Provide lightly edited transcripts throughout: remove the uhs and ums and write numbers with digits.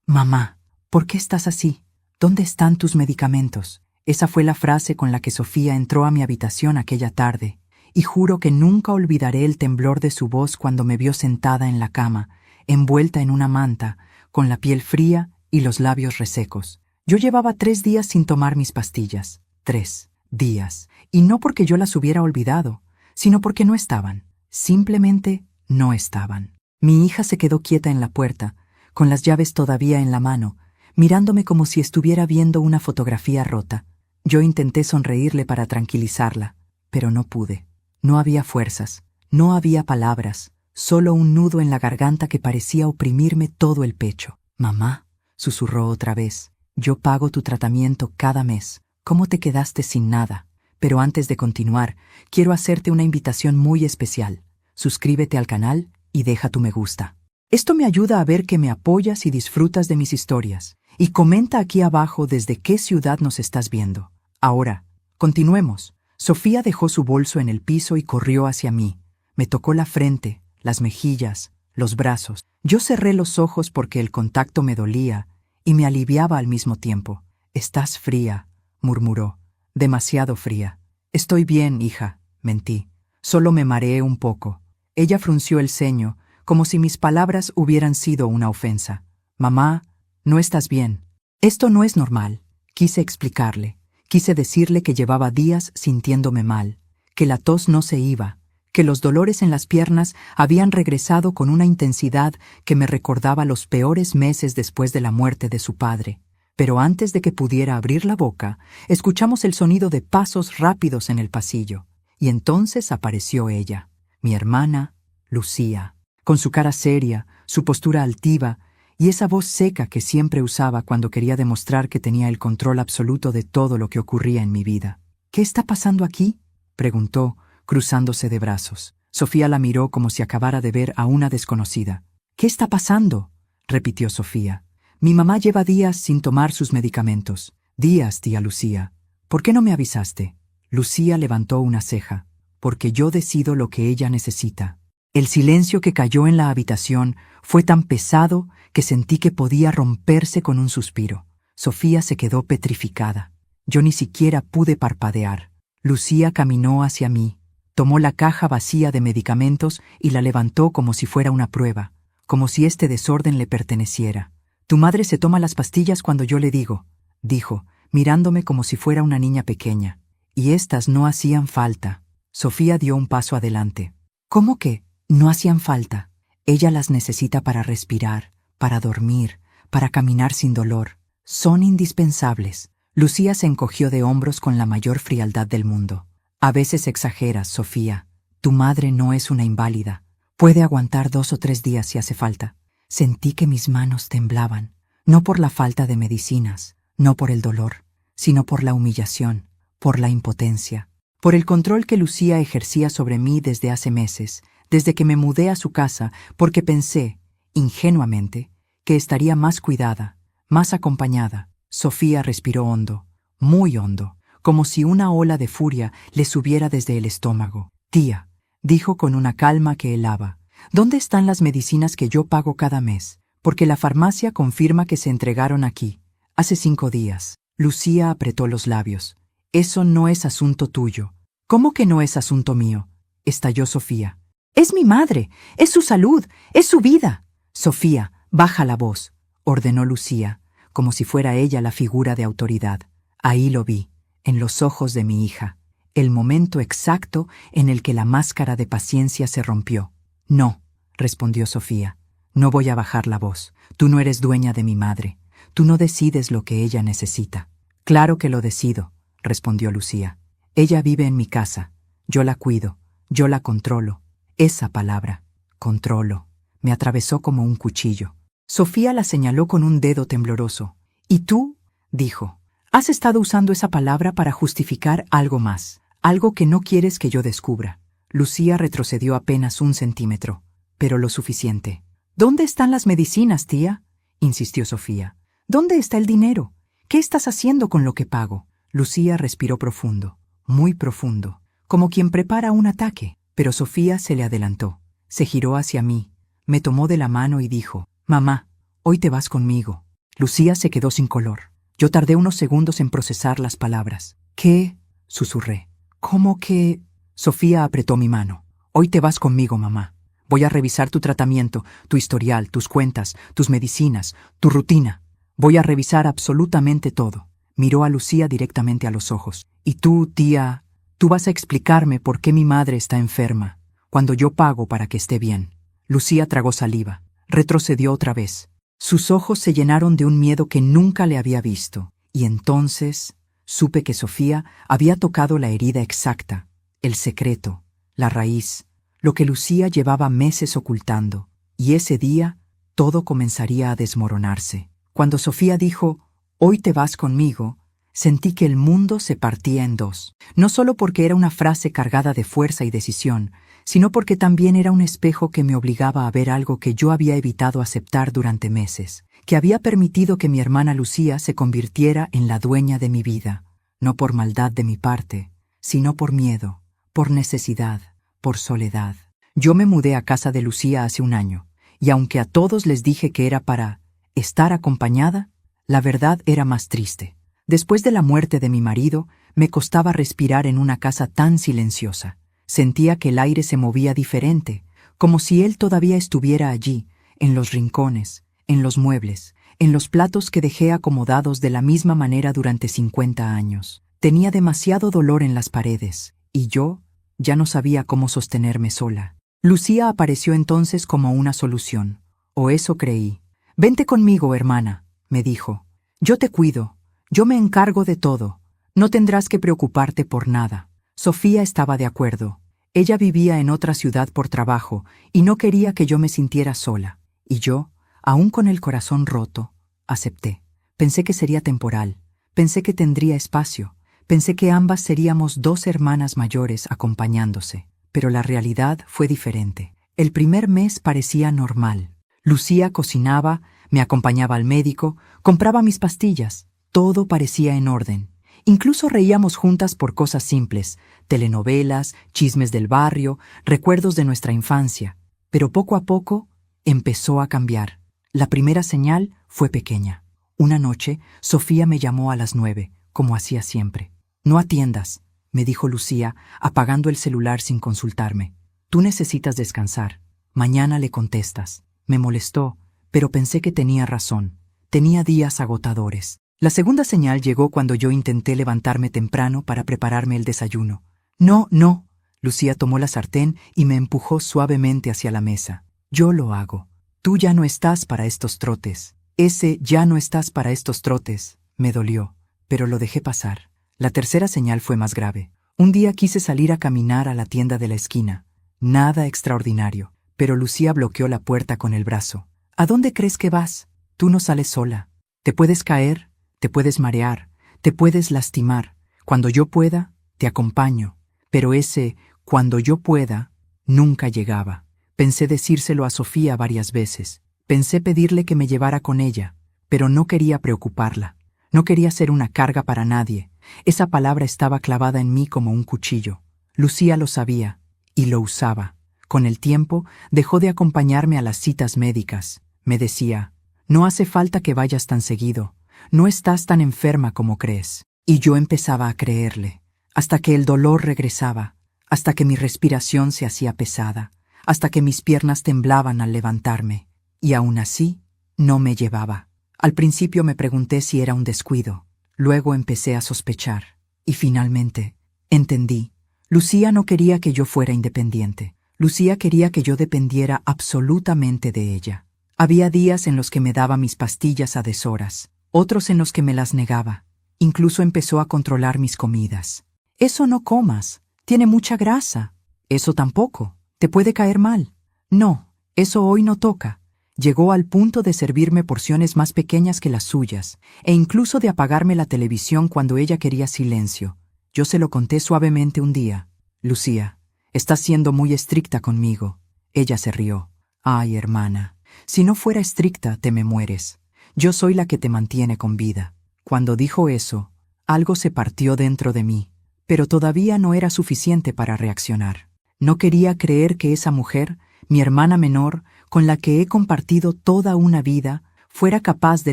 Mamá, ¿por qué estás así? ¿Dónde están tus medicamentos? Esa fue la frase con la que Sofía entró a mi habitación aquella tarde, y juro que nunca olvidaré el temblor de su voz cuando me vio sentada en la cama, envuelta en una manta, con la piel fría y los labios resecos. Yo llevaba 3 días sin tomar mis pastillas. 3 días. Y no porque yo las hubiera olvidado, sino porque no estaban. Simplemente no estaban. Mi hija se quedó quieta en la puerta, con las llaves todavía en la mano, mirándome como si estuviera viendo una fotografía rota. Yo intenté sonreírle para tranquilizarla, pero no pude. No había fuerzas, no había palabras, solo un nudo en la garganta que parecía oprimirme todo el pecho. Mamá, susurró otra vez, yo pago tu tratamiento cada mes. ¿Cómo te quedaste sin nada? Pero antes de continuar, quiero hacerte una invitación muy especial. Suscríbete al canal y deja tu me gusta. Esto me ayuda a ver que me apoyas y disfrutas de mis historias. Y comenta aquí abajo desde qué ciudad nos estás viendo. Ahora, continuemos. Sofía dejó su bolso en el piso y corrió hacia mí. Me tocó la frente, las mejillas, los brazos. Yo cerré los ojos porque el contacto me dolía y me aliviaba al mismo tiempo. Estás fría, murmuró. Demasiado fría. Estoy bien, hija, mentí. Solo me mareé un poco. Ella frunció el ceño, como si mis palabras hubieran sido una ofensa. Mamá, no estás bien. Esto no es normal. Quise explicarle. Quise decirle que llevaba días sintiéndome mal, que la tos no se iba, que los dolores en las piernas habían regresado con una intensidad que me recordaba los peores meses después de la muerte de su padre. Pero antes de que pudiera abrir la boca, escuchamos el sonido de pasos rápidos en el pasillo. Y entonces apareció ella, mi hermana, Lucía, con su cara seria, su postura altiva y esa voz seca que siempre usaba cuando quería demostrar que tenía el control absoluto de todo lo que ocurría en mi vida. ¿Qué está pasando aquí?, preguntó, cruzándose de brazos. Sofía la miró como si acabara de ver a una desconocida. ¿Qué está pasando?, repitió Sofía. Mi mamá lleva días sin tomar sus medicamentos. Días, tía Lucía. ¿Por qué no me avisaste? Lucía levantó una ceja. Porque yo decido lo que ella necesita. El silencio que cayó en la habitación fue tan pesado que sentí que podía romperse con un suspiro. Sofía se quedó petrificada. Yo ni siquiera pude parpadear. Lucía caminó hacia mí, tomó la caja vacía de medicamentos y la levantó como si fuera una prueba, como si este desorden le perteneciera. Tu madre se toma las pastillas cuando yo le digo, dijo, mirándome como si fuera una niña pequeña. Y estas no hacían falta. Sofía dio un paso adelante. ¿Cómo que no hacían falta? Ella las necesita para respirar, para dormir, para caminar sin dolor. Son indispensables. Lucía se encogió de hombros con la mayor frialdad del mundo. A veces exageras, Sofía. Tu madre no es una inválida. Puede aguantar 2 o 3 días si hace falta. Sentí que mis manos temblaban, no por la falta de medicinas, no por el dolor, sino por la humillación, por la impotencia, por el control que Lucía ejercía sobre mí desde hace meses, desde que me mudé a su casa, porque pensé, ingenuamente, que estaría más cuidada, más acompañada. Sofía respiró hondo, muy hondo, como si una ola de furia le subiera desde el estómago. Tía, dijo con una calma que helaba, ¿dónde están las medicinas que yo pago cada mes? Porque la farmacia confirma que se entregaron aquí, hace 5 días. Lucía apretó los labios. Eso no es asunto tuyo. ¿Cómo que no es asunto mío?, estalló Sofía. Es mi madre, es su salud, es su vida. Sofía, baja la voz, ordenó Lucía, como si fuera ella la figura de autoridad. Ahí lo vi, en los ojos de mi hija, el momento exacto en el que la máscara de paciencia se rompió. No, respondió Sofía, no voy a bajar la voz. Tú no eres dueña de mi madre. Tú no decides lo que ella necesita. Claro que lo decido, respondió Lucía. Ella vive en mi casa. Yo la cuido. Yo la controlo. Esa palabra, controlo, me atravesó como un cuchillo. Sofía la señaló con un dedo tembloroso. ¿Y tú?, dijo. Has estado usando esa palabra para justificar algo más, algo que no quieres que yo descubra. Lucía retrocedió apenas 1 centímetro, pero lo suficiente. ¿Dónde están las medicinas, tía?, insistió Sofía. ¿Dónde está el dinero? ¿Qué estás haciendo con lo que pago? Lucía respiró profundo, muy profundo, como quien prepara un ataque. Pero Sofía se le adelantó, se giró hacia mí, me tomó de la mano y dijo, «Mamá, hoy te vas conmigo». Lucía se quedó sin color. Yo tardé unos segundos en procesar las palabras. ¿Qué? Susurré. ¿Cómo que? Sofía apretó mi mano. Hoy te vas conmigo, mamá. Voy a revisar tu tratamiento, tu historial, tus cuentas, tus medicinas, tu rutina. Voy a revisar absolutamente todo. Miró a Lucía directamente a los ojos. Y tú, tía, tú vas a explicarme por qué mi madre está enferma, cuando yo pago para que esté bien. Lucía tragó saliva. Retrocedió otra vez. Sus ojos se llenaron de un miedo que nunca le había visto. Y entonces supe que Sofía había tocado la herida exacta, el secreto, la raíz, lo que Lucía llevaba meses ocultando. Y ese día todo comenzaría a desmoronarse. Cuando Sofía dijo, «Hoy te vas conmigo», sentí que el mundo se partía en dos. No solo porque era una frase cargada de fuerza y decisión, sino porque también era un espejo que me obligaba a ver algo que yo había evitado aceptar durante meses, que había permitido que mi hermana Lucía se convirtiera en la dueña de mi vida, no por maldad de mi parte, sino por miedo, por necesidad, por soledad. Yo me mudé a casa de Lucía hace un año, y aunque a todos les dije que era para estar acompañada, la verdad era más triste. Después de la muerte de mi marido, me costaba respirar en una casa tan silenciosa. Sentía que el aire se movía diferente, como si él todavía estuviera allí, en los rincones, en los muebles, en los platos que dejé acomodados de la misma manera durante 50 años. Tenía demasiado dolor en las paredes, y yo ya no sabía cómo sostenerme sola. Lucía apareció entonces como una solución, o eso creí. «Vente conmigo, hermana», me dijo. «Yo te cuido, yo me encargo de todo, no tendrás que preocuparte por nada». Sofía estaba de acuerdo. Ella vivía en otra ciudad por trabajo y no quería que yo me sintiera sola. Y yo, aún con el corazón roto, acepté. Pensé que sería temporal, pensé que tendría espacio, pensé que ambas seríamos dos hermanas mayores acompañándose. Pero la realidad fue diferente. El primer mes parecía normal. Lucía cocinaba, me acompañaba al médico, compraba mis pastillas. Todo parecía en orden. Incluso reíamos juntas por cosas simples, telenovelas, chismes del barrio, recuerdos de nuestra infancia. Pero poco a poco empezó a cambiar. La primera señal fue pequeña. Una noche, Sofía me llamó a las 9, como hacía siempre. «No atiendas», me dijo Lucía, apagando el celular sin consultarme. «Tú necesitas descansar. Mañana le contestas». Me molestó, pero pensé que tenía razón. Tenía días agotadores. La segunda señal llegó cuando yo intenté levantarme temprano para prepararme el desayuno. «No, no». Lucía tomó la sartén y me empujó suavemente hacia la mesa. «Yo lo hago. Tú ya no estás para estos trotes». Ese «ya no estás para estos trotes» me dolió, pero lo dejé pasar. La tercera señal fue más grave. Un día quise salir a caminar a la tienda de la esquina. Nada extraordinario, pero Lucía bloqueó la puerta con el brazo. «¿A dónde crees que vas? Tú no sales sola. Te puedes caer, te puedes marear, te puedes lastimar. Cuando yo pueda, te acompaño». Pero ese «cuando yo pueda» nunca llegaba. Pensé decírselo a Sofía varias veces. Pensé pedirle que me llevara con ella, pero no quería preocuparla. No quería ser una carga para nadie. Esa palabra estaba clavada en mí como un cuchillo. Lucía lo sabía, y lo usaba. Con el tiempo, dejó de acompañarme a las citas médicas. Me decía, «No hace falta que vayas tan seguido. No estás tan enferma como crees». Y yo empezaba a creerle, hasta que el dolor regresaba, hasta que mi respiración se hacía pesada, hasta que mis piernas temblaban al levantarme. Y aún así, no me llevaba. Al principio me pregunté si era un descuido. Luego empecé a sospechar. Y finalmente, entendí. Lucía no quería que yo fuera independiente. Lucía quería que yo dependiera absolutamente de ella. Había días en los que me daba mis pastillas a deshoras, otros en los que me las negaba. Incluso empezó a controlar mis comidas. «Eso no comas, tiene mucha grasa». «Eso tampoco, te puede caer mal». «No, eso hoy no toca». Llegó al punto de servirme porciones más pequeñas que las suyas, e incluso de apagarme la televisión cuando ella quería silencio. Yo se lo conté suavemente un día. «Lucía, estás siendo muy estricta conmigo». Ella se rió. «Ay, hermana, si no fuera estricta, te me mueres. Yo soy la que te mantiene con vida». Cuando dijo eso, algo se partió dentro de mí, pero todavía no era suficiente para reaccionar. No quería creer que esa mujer, mi hermana menor, con la que he compartido toda una vida, fuera capaz de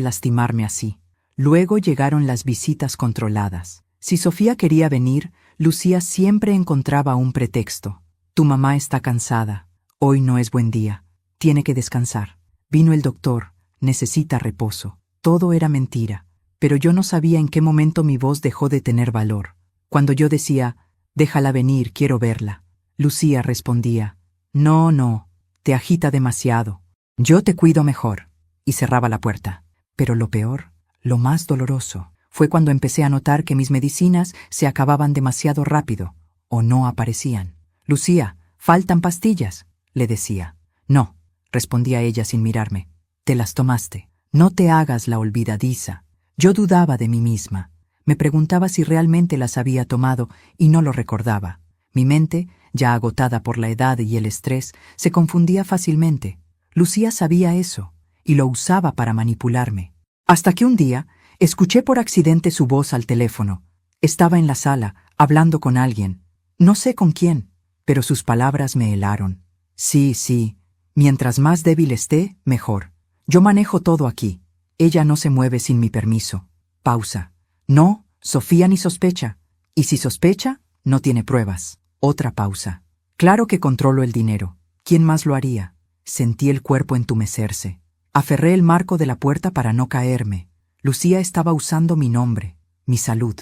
lastimarme así. Luego llegaron las visitas controladas. Si Sofía quería venir, Lucía siempre encontraba un pretexto. Tu mamá está cansada. Hoy no es buen día. Tiene que descansar. Vino el doctor. Necesita reposo. Todo era mentira. Pero yo no sabía en qué momento mi voz dejó de tener valor. Cuando yo decía, déjala venir, quiero verla, Lucía respondía, no, te agita demasiado. Yo te cuido mejor. Y cerraba la puerta. Pero lo peor, lo más doloroso, fue cuando empecé a notar que mis medicinas se acababan demasiado rápido, o no aparecían. Lucía, faltan pastillas, le decía. No, respondía ella sin mirarme. Te las tomaste. No te hagas la olvidadiza. Yo dudaba de mí misma. Me preguntaba si realmente las había tomado y no lo recordaba. Mi mente, ya agotada por la edad y el estrés, se confundía fácilmente. Lucía sabía eso y lo usaba para manipularme. Hasta que un día escuché por accidente su voz al teléfono. Estaba en la sala, hablando con alguien. No sé con quién, pero sus palabras me helaron. Sí, mientras más débil esté, mejor. Yo manejo todo aquí. Ella no se mueve sin mi permiso. Pausa. No, Sofía ni sospecha. Y si sospecha, no tiene pruebas. Otra pausa. Claro que controlo el dinero. ¿Quién más lo haría? Sentí el cuerpo entumecerse. Aferré el marco de la puerta para no caerme. Lucía estaba usando mi nombre, mi salud,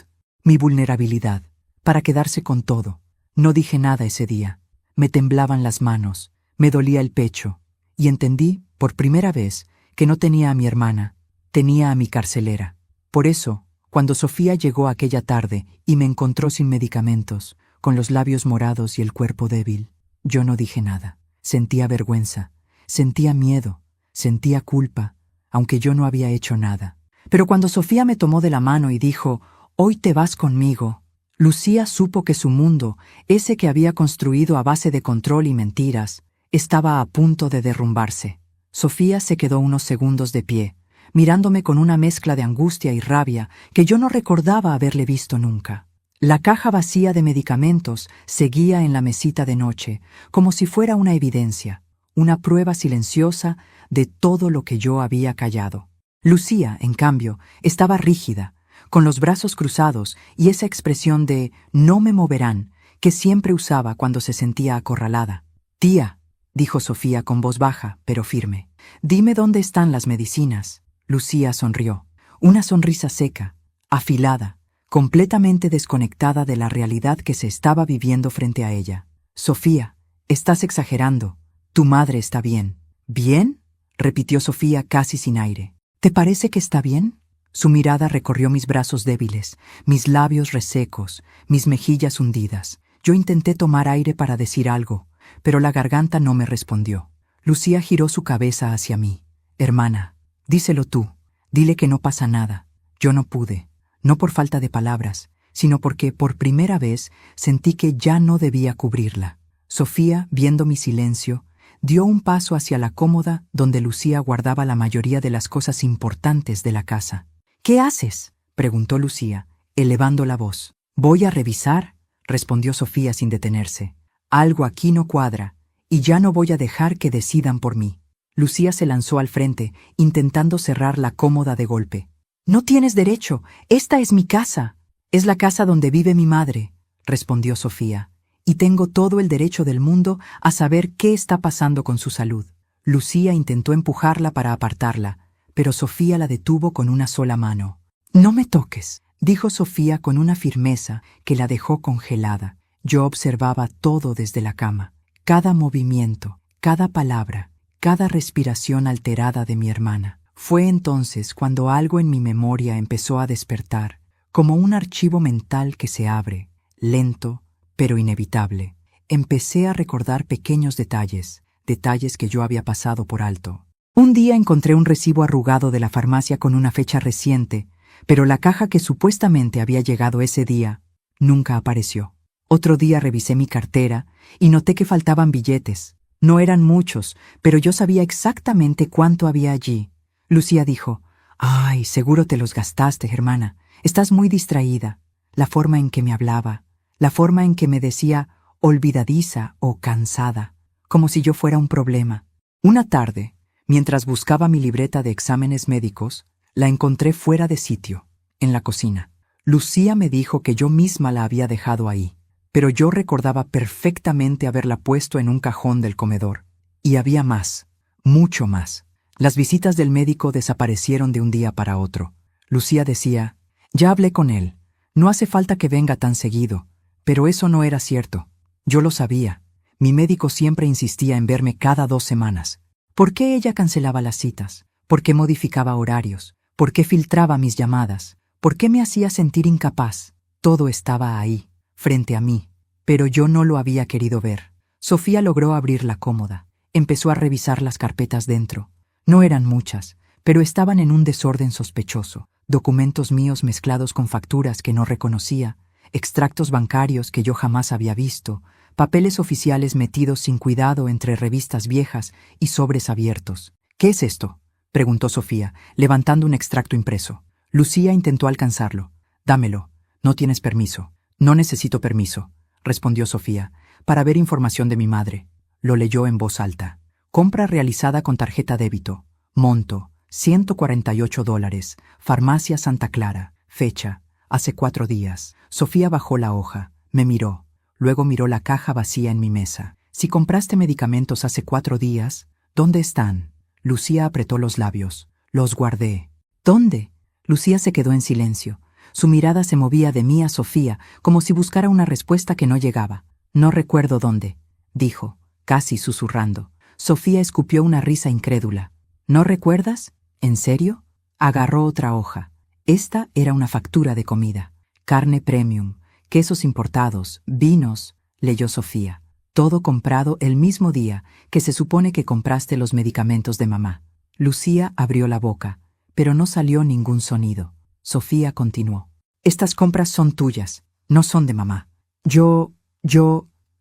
mi vulnerabilidad, para quedarse con todo. No dije nada ese día. Me temblaban las manos, me dolía el pecho, y entendí, por primera vez, que no tenía a mi hermana, tenía a mi carcelera. Por eso, cuando Sofía llegó aquella tarde y me encontró sin medicamentos, con los labios morados y el cuerpo débil, yo no dije nada. Sentía vergüenza, sentía miedo, sentía culpa, aunque yo no había hecho nada. Pero cuando Sofía me tomó de la mano y dijo, «Hoy te vas conmigo», Lucía supo que su mundo, ese que había construido a base de control y mentiras, estaba a punto de derrumbarse. Sofía se quedó unos segundos de pie, mirándome con una mezcla de angustia y rabia que yo no recordaba haberle visto nunca. La caja vacía de medicamentos seguía en la mesita de noche, como si fuera una evidencia, una prueba silenciosa de todo lo que yo había callado. Lucía, en cambio, estaba rígida, con los brazos cruzados y esa expresión de «no me moverán» que siempre usaba cuando se sentía acorralada. «Tía», dijo Sofía con voz baja, pero firme, «dime dónde están las medicinas». Lucía sonrió, una sonrisa seca, afilada, completamente desconectada de la realidad que se estaba viviendo frente a ella. «Sofía, estás exagerando. Tu madre está bien». «¿Bien?», repitió Sofía casi sin aire. «¿Te parece que está bien?». Su mirada recorrió mis brazos débiles, mis labios resecos, mis mejillas hundidas. Yo intenté tomar aire para decir algo, pero la garganta no me respondió. Lucía giró su cabeza hacia mí. «Hermana, díselo tú. Dile que no pasa nada». Yo no pude, no por falta de palabras, sino porque por primera vez sentí que ya no debía cubrirla. Sofía, viendo mi silencio, dio un paso hacia la cómoda donde Lucía guardaba la mayoría de las cosas importantes de la casa. «¿Qué haces?», preguntó Lucía, elevando la voz. «Voy a revisar», respondió Sofía sin detenerse. «Algo aquí no cuadra, y ya no voy a dejar que decidan por mí». Lucía se lanzó al frente, intentando cerrar la cómoda de golpe. «No tienes derecho, esta es mi casa». «Es la casa donde vive mi madre», respondió Sofía, «y tengo todo el derecho del mundo a saber qué está pasando con su salud». Lucía intentó empujarla para apartarla, pero Sofía la detuvo con una sola mano. «No me toques», dijo Sofía con una firmeza que la dejó congelada. Yo observaba todo desde la cama, cada movimiento, cada palabra, cada respiración alterada de mi hermana. Fue entonces cuando algo en mi memoria empezó a despertar, como un archivo mental que se abre, lento, pero inevitable. Empecé a recordar pequeños detalles, detalles que yo había pasado por alto. Un día encontré un recibo arrugado de la farmacia con una fecha reciente, pero la caja que supuestamente había llegado ese día nunca apareció. Otro día revisé mi cartera y noté que faltaban billetes. No eran muchos, pero yo sabía exactamente cuánto había allí. Lucía dijo, «Ay, seguro te los gastaste, hermana. Estás muy distraída». La forma en que me hablaba, la forma en que me decía olvidadiza o cansada, como si yo fuera un problema. Una tarde, Mientras buscaba mi libreta de exámenes médicos, la encontré fuera de sitio, en la cocina. Lucía me dijo que yo misma la había dejado ahí, pero yo recordaba perfectamente haberla puesto en un cajón del comedor. Y había más, mucho más. Las visitas del médico desaparecieron de un día para otro. Lucía decía, ya hablé con él, no hace falta que venga tan seguido, pero eso no era cierto. Yo lo sabía. Mi médico siempre insistía en verme cada 2 semanas. ¿Por qué ella cancelaba las citas? ¿Por qué modificaba horarios? ¿Por qué filtraba mis llamadas? ¿Por qué me hacía sentir incapaz? Todo estaba ahí, frente a mí, pero yo no lo había querido ver. Sofía logró abrir la cómoda. Empezó a revisar las carpetas dentro. No eran muchas, pero estaban en un desorden sospechoso. Documentos míos mezclados con facturas que no reconocía, extractos bancarios que yo jamás había visto, papeles oficiales metidos sin cuidado entre revistas viejas y sobres abiertos. ¿Qué es esto?, preguntó Sofía, levantando un extracto impreso. Lucía intentó alcanzarlo. Dámelo. No tienes permiso. No necesito permiso, respondió Sofía, para ver información de mi madre. Lo leyó en voz alta. Compra realizada con tarjeta débito. Monto, $148. Farmacia Santa Clara. Fecha, hace 4 días. Sofía bajó la hoja. Me miró. Luego miró la caja vacía en mi mesa. Si compraste medicamentos hace 4 días, ¿dónde están? Lucía apretó los labios. Los guardé. ¿Dónde? Lucía se quedó en silencio. Su mirada se movía de mí a Sofía, como si buscara una respuesta que no llegaba. No recuerdo dónde, dijo, casi susurrando. Sofía escupió una risa incrédula. ¿No recuerdas? ¿En serio? Agarró otra hoja. Esta era una factura de comida. Carne premium, quesos importados, vinos, leyó Sofía. Todo comprado el mismo día que se supone que compraste los medicamentos de mamá. Lucía abrió la boca, pero no salió ningún sonido. Sofía continuó. Estas compras son tuyas, no son de mamá. Yo,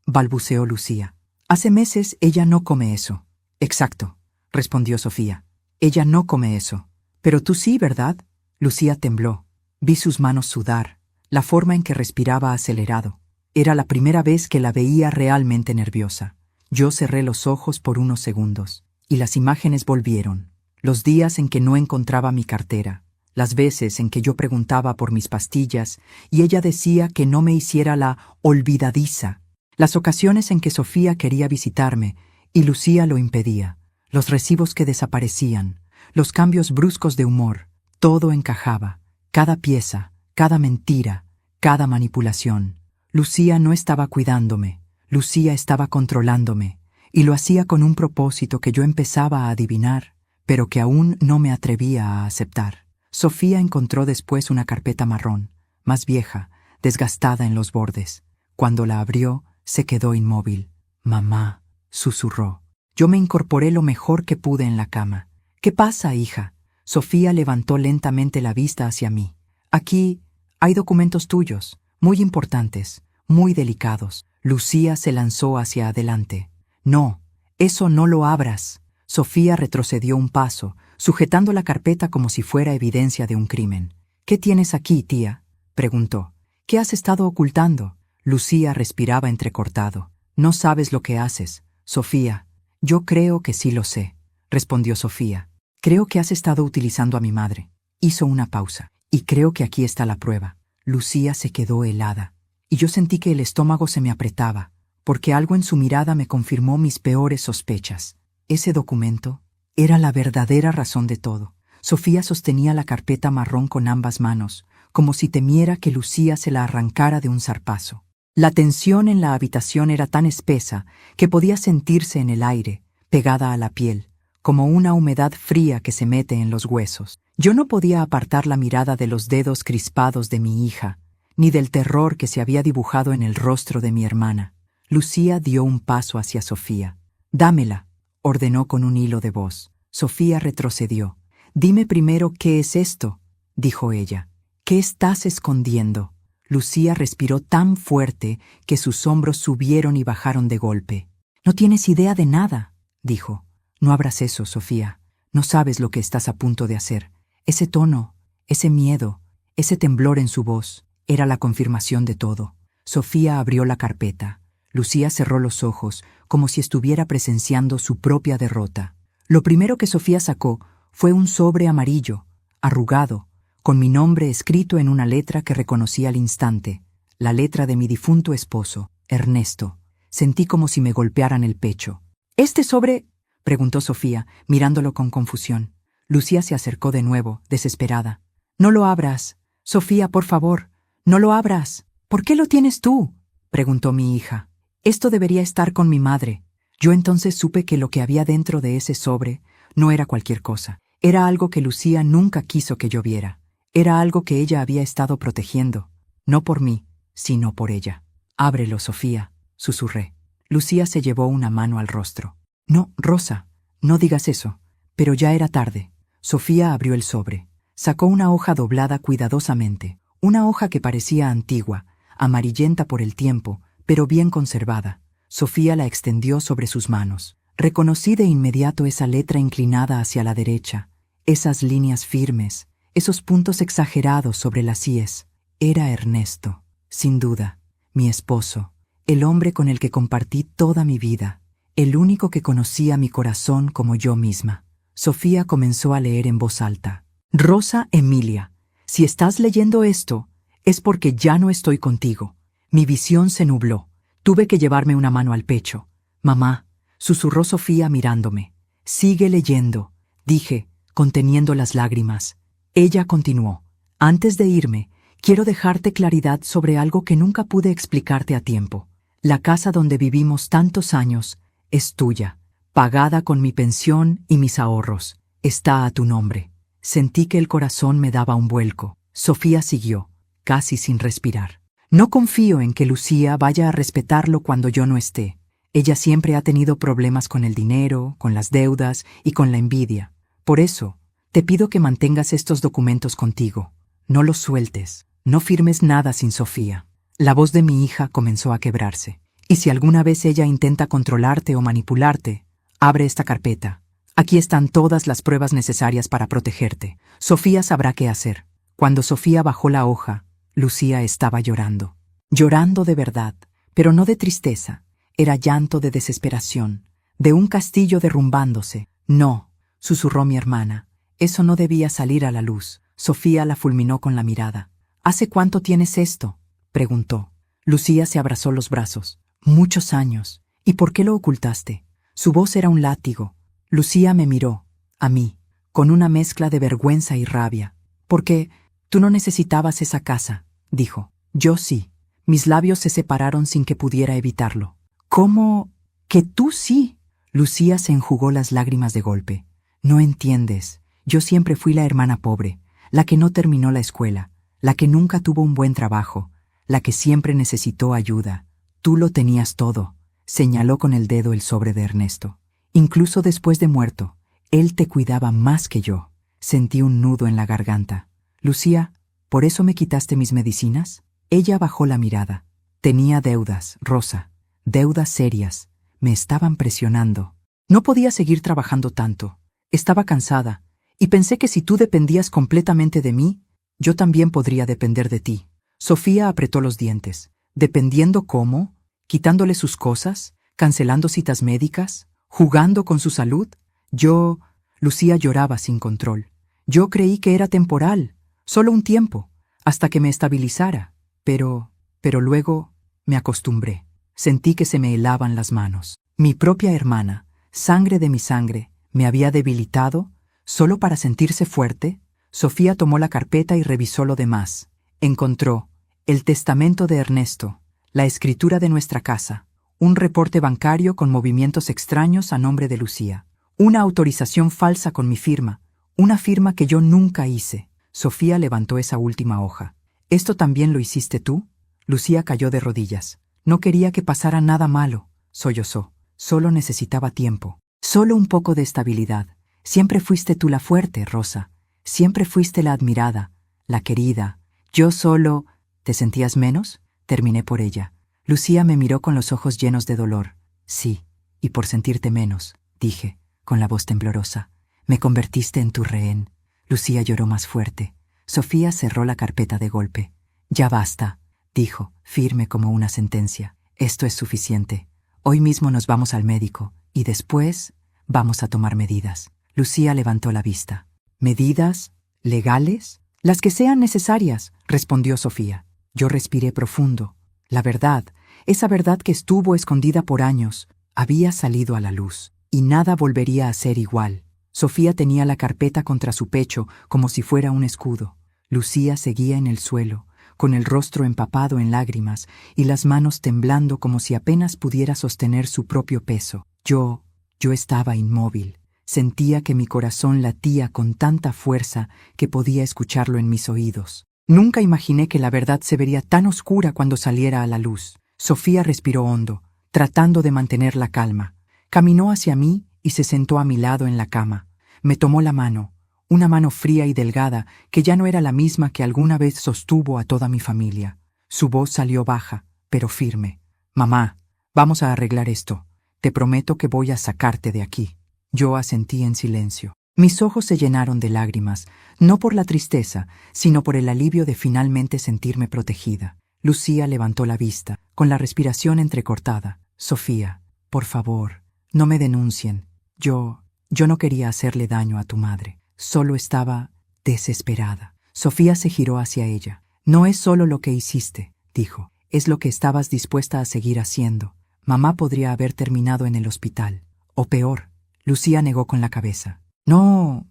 balbuceó Lucía. Hace meses ella no come eso. Exacto, respondió Sofía. Ella no come eso. Pero tú sí, ¿verdad? Lucía tembló. Vi sus manos sudar, la forma en que respiraba acelerado. Era la primera vez que la veía realmente nerviosa. Yo cerré los ojos por unos segundos, y las imágenes volvieron. Los días en que no encontraba mi cartera, las veces en que yo preguntaba por mis pastillas y ella decía que no me hiciera la olvidadiza, las ocasiones en que Sofía quería visitarme y Lucía lo impedía, los recibos que desaparecían, los cambios bruscos de humor, todo encajaba, cada pieza, cada mentira, cada manipulación. Lucía no estaba cuidándome, Lucía estaba controlándome, y lo hacía con un propósito que yo empezaba a adivinar, pero que aún no me atrevía a aceptar. Sofía encontró después una carpeta marrón, más vieja, desgastada en los bordes. Cuando la abrió, se quedó inmóvil. «Mamá», susurró. Yo me incorporé lo mejor que pude en la cama. «¿Qué pasa, hija?» Sofía levantó lentamente la vista hacia mí. «Aquí hay documentos tuyos, muy importantes, muy delicados». Lucía se lanzó hacia adelante. «No, eso no lo abras». Sofía retrocedió un paso, sujetando la carpeta como si fuera evidencia de un crimen. «¿Qué tienes aquí, tía?», preguntó. «¿Qué has estado ocultando?» Lucía respiraba entrecortado. «No sabes lo que haces, Sofía». «Yo creo que sí lo sé», respondió Sofía. «Creo que has estado utilizando a mi madre». Hizo una pausa. «Y creo que aquí está la prueba». Lucía se quedó helada, y yo sentí que el estómago se me apretaba, porque algo en su mirada me confirmó mis peores sospechas. Ese documento era la verdadera razón de todo. Sofía sostenía la carpeta marrón con ambas manos, como si temiera que Lucía se la arrancara de un zarpazo. La tensión en la habitación era tan espesa que podía sentirse en el aire, pegada a la piel, como una humedad fría que se mete en los huesos. Yo no podía apartar la mirada de los dedos crispados de mi hija, ni del terror que se había dibujado en el rostro de mi hermana. Lucía dio un paso hacia Sofía. «Dámela», ordenó con un hilo de voz. Sofía retrocedió. «Dime primero qué es esto», dijo ella. «¿Qué estás escondiendo?» Lucía respiró tan fuerte que sus hombros subieron y bajaron de golpe. «No tienes idea de nada», dijo. «No abras eso, Sofía. No sabes lo que estás a punto de hacer». Ese tono, ese miedo, ese temblor en su voz, era la confirmación de todo. Sofía abrió la carpeta. Lucía cerró los ojos, como si estuviera presenciando su propia derrota. Lo primero que Sofía sacó fue un sobre amarillo, arrugado, con mi nombre escrito en una letra que reconocí al instante, la letra de mi difunto esposo, Ernesto. Sentí como si me golpearan el pecho. «¿Este sobre?», preguntó Sofía, mirándolo con confusión. Lucía se acercó de nuevo, desesperada. «No lo abras. Sofía, por favor, no lo abras». «¿Por qué lo tienes tú?», preguntó mi hija. «Esto debería estar con mi madre». Yo entonces supe que lo que había dentro de ese sobre no era cualquier cosa. Era algo que Lucía nunca quiso que yo viera. Era algo que ella había estado protegiendo, no por mí, sino por ella. «Ábrelo, Sofía», susurré. Lucía se llevó una mano al rostro. «No, Rosa, no digas eso». Pero ya era tarde. Sofía abrió el sobre. Sacó una hoja doblada cuidadosamente, una hoja que parecía antigua, amarillenta por el tiempo, pero bien conservada. Sofía la extendió sobre sus manos. Reconocí de inmediato esa letra inclinada hacia la derecha, esas líneas firmes, esos puntos exagerados sobre las íes. Era Ernesto, sin duda, mi esposo, el hombre con el que compartí toda mi vida, el único que conocía mi corazón como yo misma. Sofía comenzó a leer en voz alta. «Rosa Emilia, si estás leyendo esto, es porque ya no estoy contigo. Mi visión se nubló. Tuve que llevarme una mano al pecho. Mamá», susurró Sofía mirándome. «Sigue leyendo», dije, conteniendo las lágrimas. Ella continuó. «Antes de irme, quiero dejarte claridad sobre algo que nunca pude explicarte a tiempo. La casa donde vivimos tantos años es tuya, pagada con mi pensión y mis ahorros. Está a tu nombre». Sentí que el corazón me daba un vuelco. Sofía siguió, casi sin respirar. «No confío en que Lucía vaya a respetarlo cuando yo no esté. Ella siempre ha tenido problemas con el dinero, con las deudas y con la envidia. Por eso, te pido que mantengas estos documentos contigo. No los sueltes. No firmes nada sin Sofía». La voz de mi hija comenzó a quebrarse. «Y si alguna vez ella intenta controlarte o manipularte, abre esta carpeta. Aquí están todas las pruebas necesarias para protegerte. Sofía sabrá qué hacer». Cuando Sofía bajó la hoja, Lucía estaba llorando. Llorando de verdad, pero no de tristeza. Era llanto de desesperación, de un castillo derrumbándose. «No», susurró mi hermana. «Eso no debía salir a la luz». Sofía la fulminó con la mirada. «¿Hace cuánto tienes esto?», preguntó. Lucía se abrazó los brazos. «Muchos años. ¿Y por qué lo ocultaste?». Su voz era un látigo. Lucía me miró, a mí, con una mezcla de vergüenza y rabia. «Porque tú no necesitabas esa casa», dijo. «Yo sí». Mis labios se separaron sin que pudiera evitarlo. «¿Cómo? ¿Que tú sí?». Lucía se enjugó las lágrimas de golpe. «No entiendes. Yo siempre fui la hermana pobre, la que no terminó la escuela, la que nunca tuvo un buen trabajo, la que siempre necesitó ayuda. Tú lo tenías todo», señaló con el dedo el sobre de Ernesto. «Incluso después de muerto, él te cuidaba más que yo». Sentí un nudo en la garganta. «Lucía, ¿por eso me quitaste mis medicinas?». Ella bajó la mirada. «Tenía deudas, Rosa, deudas serias. Me estaban presionando. No podía seguir trabajando tanto. Estaba cansada, y pensé que si tú dependías completamente de mí, yo también podría depender de ti». Sofía apretó los dientes. «¿Dependiendo cómo? ¿Quitándole sus cosas? ¿Cancelando citas médicas? ¿Jugando con su salud?». Lucía lloraba sin control. «Yo creí que era temporal, solo un tiempo, hasta que me estabilizara. Pero luego me acostumbré. Sentí que se me helaban las manos. Mi propia hermana, sangre de mi sangre, me había debilitado solo para sentirse fuerte». Sofía tomó la carpeta y revisó lo demás. Encontró el testamento de Ernesto, la escritura de nuestra casa, un reporte bancario con movimientos extraños a nombre de Lucía, una autorización falsa con mi firma, una firma que yo nunca hice. Sofía levantó esa última hoja. «¿Esto también lo hiciste tú?». Lucía cayó de rodillas. «No quería que pasara nada malo», sollozó. «Solo necesitaba tiempo, solo un poco de estabilidad. Siempre fuiste tú la fuerte, Rosa. Siempre fuiste la admirada, la querida. Yo solo…». «¿Te sentías menos?». Terminé por ella. Lucía me miró con los ojos llenos de dolor. «Sí, y por sentirte menos», dije, con la voz temblorosa. «Me convertiste en tu rehén». Lucía lloró más fuerte. Sofía cerró la carpeta de golpe. «Ya basta», dijo, firme como una sentencia. «Esto es suficiente. Hoy mismo nos vamos al médico, y después Vamos a tomar medidas. Lucía levantó la vista. ¿Medidas? ¿Legales? Las que sean necesarias, respondió Sofía. Yo respiré profundo. La verdad, esa verdad que estuvo escondida por años, había salido a la luz, y nada volvería a ser igual. Sofía tenía la carpeta contra su pecho como si fuera un escudo. Lucía seguía en el suelo, con el rostro empapado en lágrimas y las manos temblando como si apenas pudiera sostener su propio peso. Yo estaba inmóvil. Sentía que mi corazón latía con tanta fuerza que podía escucharlo en mis oídos. Nunca imaginé que la verdad se vería tan oscura cuando saliera a la luz. Sofía respiró hondo, tratando de mantener la calma. Caminó hacia mí y se sentó a mi lado en la cama. Me tomó la mano, una mano fría y delgada que ya no era la misma que alguna vez sostuvo a toda mi familia. Su voz salió baja, pero firme. «Mamá, vamos a arreglar esto. Te prometo que voy a sacarte de aquí». Yo asentí en silencio. Mis ojos se llenaron de lágrimas, no por la tristeza, sino por el alivio de finalmente sentirme protegida. Lucía levantó la vista, con la respiración entrecortada. «Sofía, por favor, no me denuncien. Yo no quería hacerle daño a tu madre. Solo estaba desesperada». Sofía se giró hacia ella. «No es solo lo que hiciste», dijo. «Es lo que estabas dispuesta a seguir haciendo. Mamá podría haber terminado en el hospital. O peor». Lucía negó con la cabeza. «No,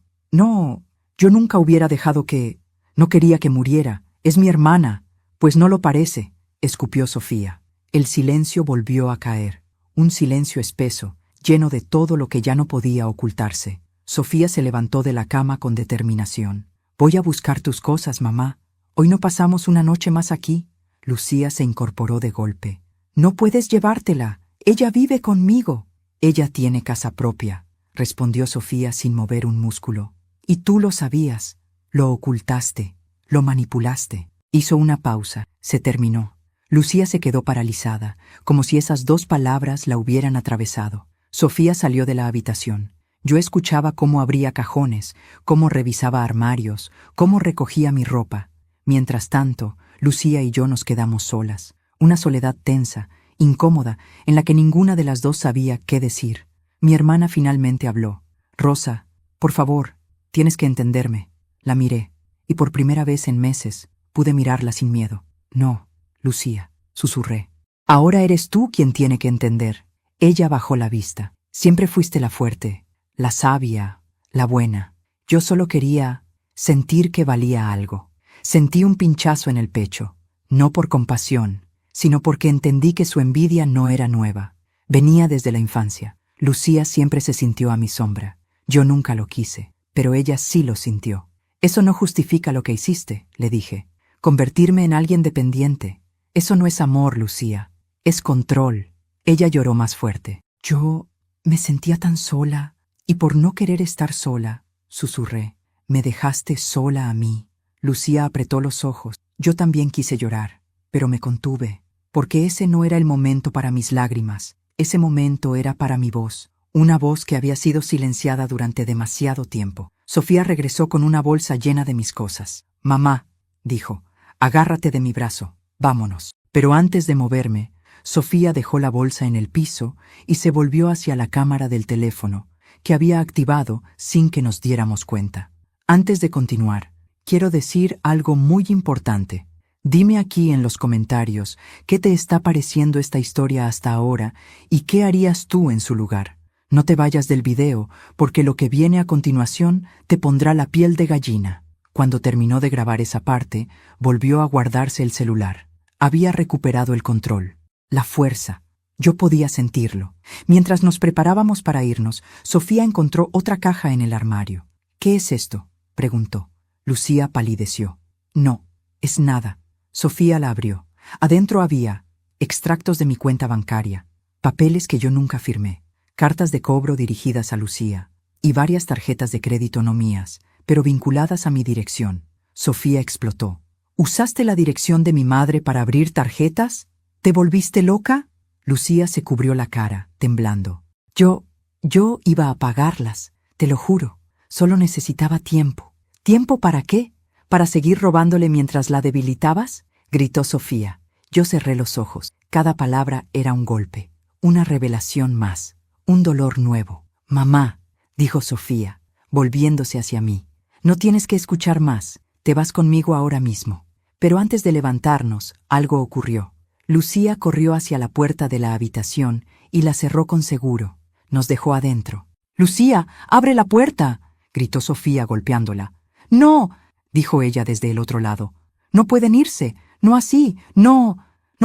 yo nunca hubiera dejado que... No quería que muriera. Es mi hermana». «Pues no lo parece», escupió Sofía. El silencio volvió a caer. Un silencio espeso, lleno de todo lo que ya no podía ocultarse. Sofía se levantó de la cama con determinación. «Voy a buscar tus cosas, mamá. Hoy no pasamos una noche más aquí». Lucía se incorporó de golpe. «No puedes llevártela. Ella vive conmigo». «Ella tiene casa propia», respondió Sofía sin mover un músculo. «Y tú lo sabías. Lo ocultaste. Lo manipulaste». Hizo una pausa. Se terminó. Lucía se quedó paralizada, como si esas dos palabras la hubieran atravesado. Sofía salió de la habitación. Yo escuchaba cómo abría cajones, cómo revisaba armarios, cómo recogía mi ropa. Mientras tanto, Lucía y yo nos quedamos solas. Una soledad tensa, incómoda, en la que ninguna de las dos sabía qué decir. Mi hermana finalmente habló. «Rosa, por favor, tienes que entenderme». La miré, y por primera vez en meses pude mirarla sin miedo. «No, Lucía», susurré. «Ahora eres tú quien tiene que entender». Ella bajó la vista. «Siempre fuiste la fuerte, la sabia, la buena. Yo solo quería sentir que valía algo». Sentí un pinchazo en el pecho, no por compasión, sino porque entendí que su envidia no era nueva. Venía desde la infancia. Lucía siempre se sintió a mi sombra. Yo nunca lo quise, pero ella sí lo sintió. «Eso no justifica lo que hiciste», le dije. «Convertirme en alguien dependiente. Eso no es amor, Lucía. Es control». Ella lloró más fuerte. «Yo me sentía tan sola, y por no querer estar sola», susurré, «me dejaste sola a mí». Lucía apretó los ojos. Yo también quise llorar, pero me contuve, porque ese no era el momento para mis lágrimas. Ese momento era para mi voz, una voz que había sido silenciada durante demasiado tiempo. Sofía regresó con una bolsa llena de mis cosas. «Mamá», dijo, «agárrate de mi brazo, vámonos». Pero antes de moverme, Sofía dejó la bolsa en el piso y se volvió hacia la cámara del teléfono, que había activado sin que nos diéramos cuenta. «Antes de continuar, quiero decir algo muy importante. Dime aquí en los comentarios qué te está pareciendo esta historia hasta ahora y qué harías tú en su lugar. No te vayas del video, porque lo que viene a continuación te pondrá la piel de gallina». Cuando terminó de grabar esa parte, volvió a guardarse el celular. Había recuperado el control, la fuerza. Yo podía sentirlo. Mientras nos preparábamos para irnos, Sofía encontró otra caja en el armario. «¿Qué es esto?», preguntó. Lucía palideció. «No, es nada». Sofía la abrió. Adentro había extractos de mi cuenta bancaria, papeles que yo nunca firmé, cartas de cobro dirigidas a Lucía y varias tarjetas de crédito no mías, pero vinculadas a mi dirección. Sofía explotó. «¿Usaste la dirección de mi madre para abrir tarjetas? ¿Te volviste loca?». Lucía se cubrió la cara, temblando. Yo iba a pagarlas, te lo juro. Solo necesitaba tiempo». «¿Tiempo para qué? ¿Para seguir robándole mientras la debilitabas?», gritó Sofía. Yo cerré los ojos. Cada palabra era un golpe, una revelación más, un dolor nuevo. Mamá, dijo Sofía, volviéndose hacia mí, no tienes que escuchar más, te vas conmigo ahora mismo. Pero antes de levantarnos, algo ocurrió. Lucía corrió hacia la puerta de la habitación y la cerró con seguro. Nos dejó adentro. «¡Lucía, abre la puerta!», gritó Sofía golpeándola. «No», dijo ella desde el otro lado. «No pueden irse, no así, no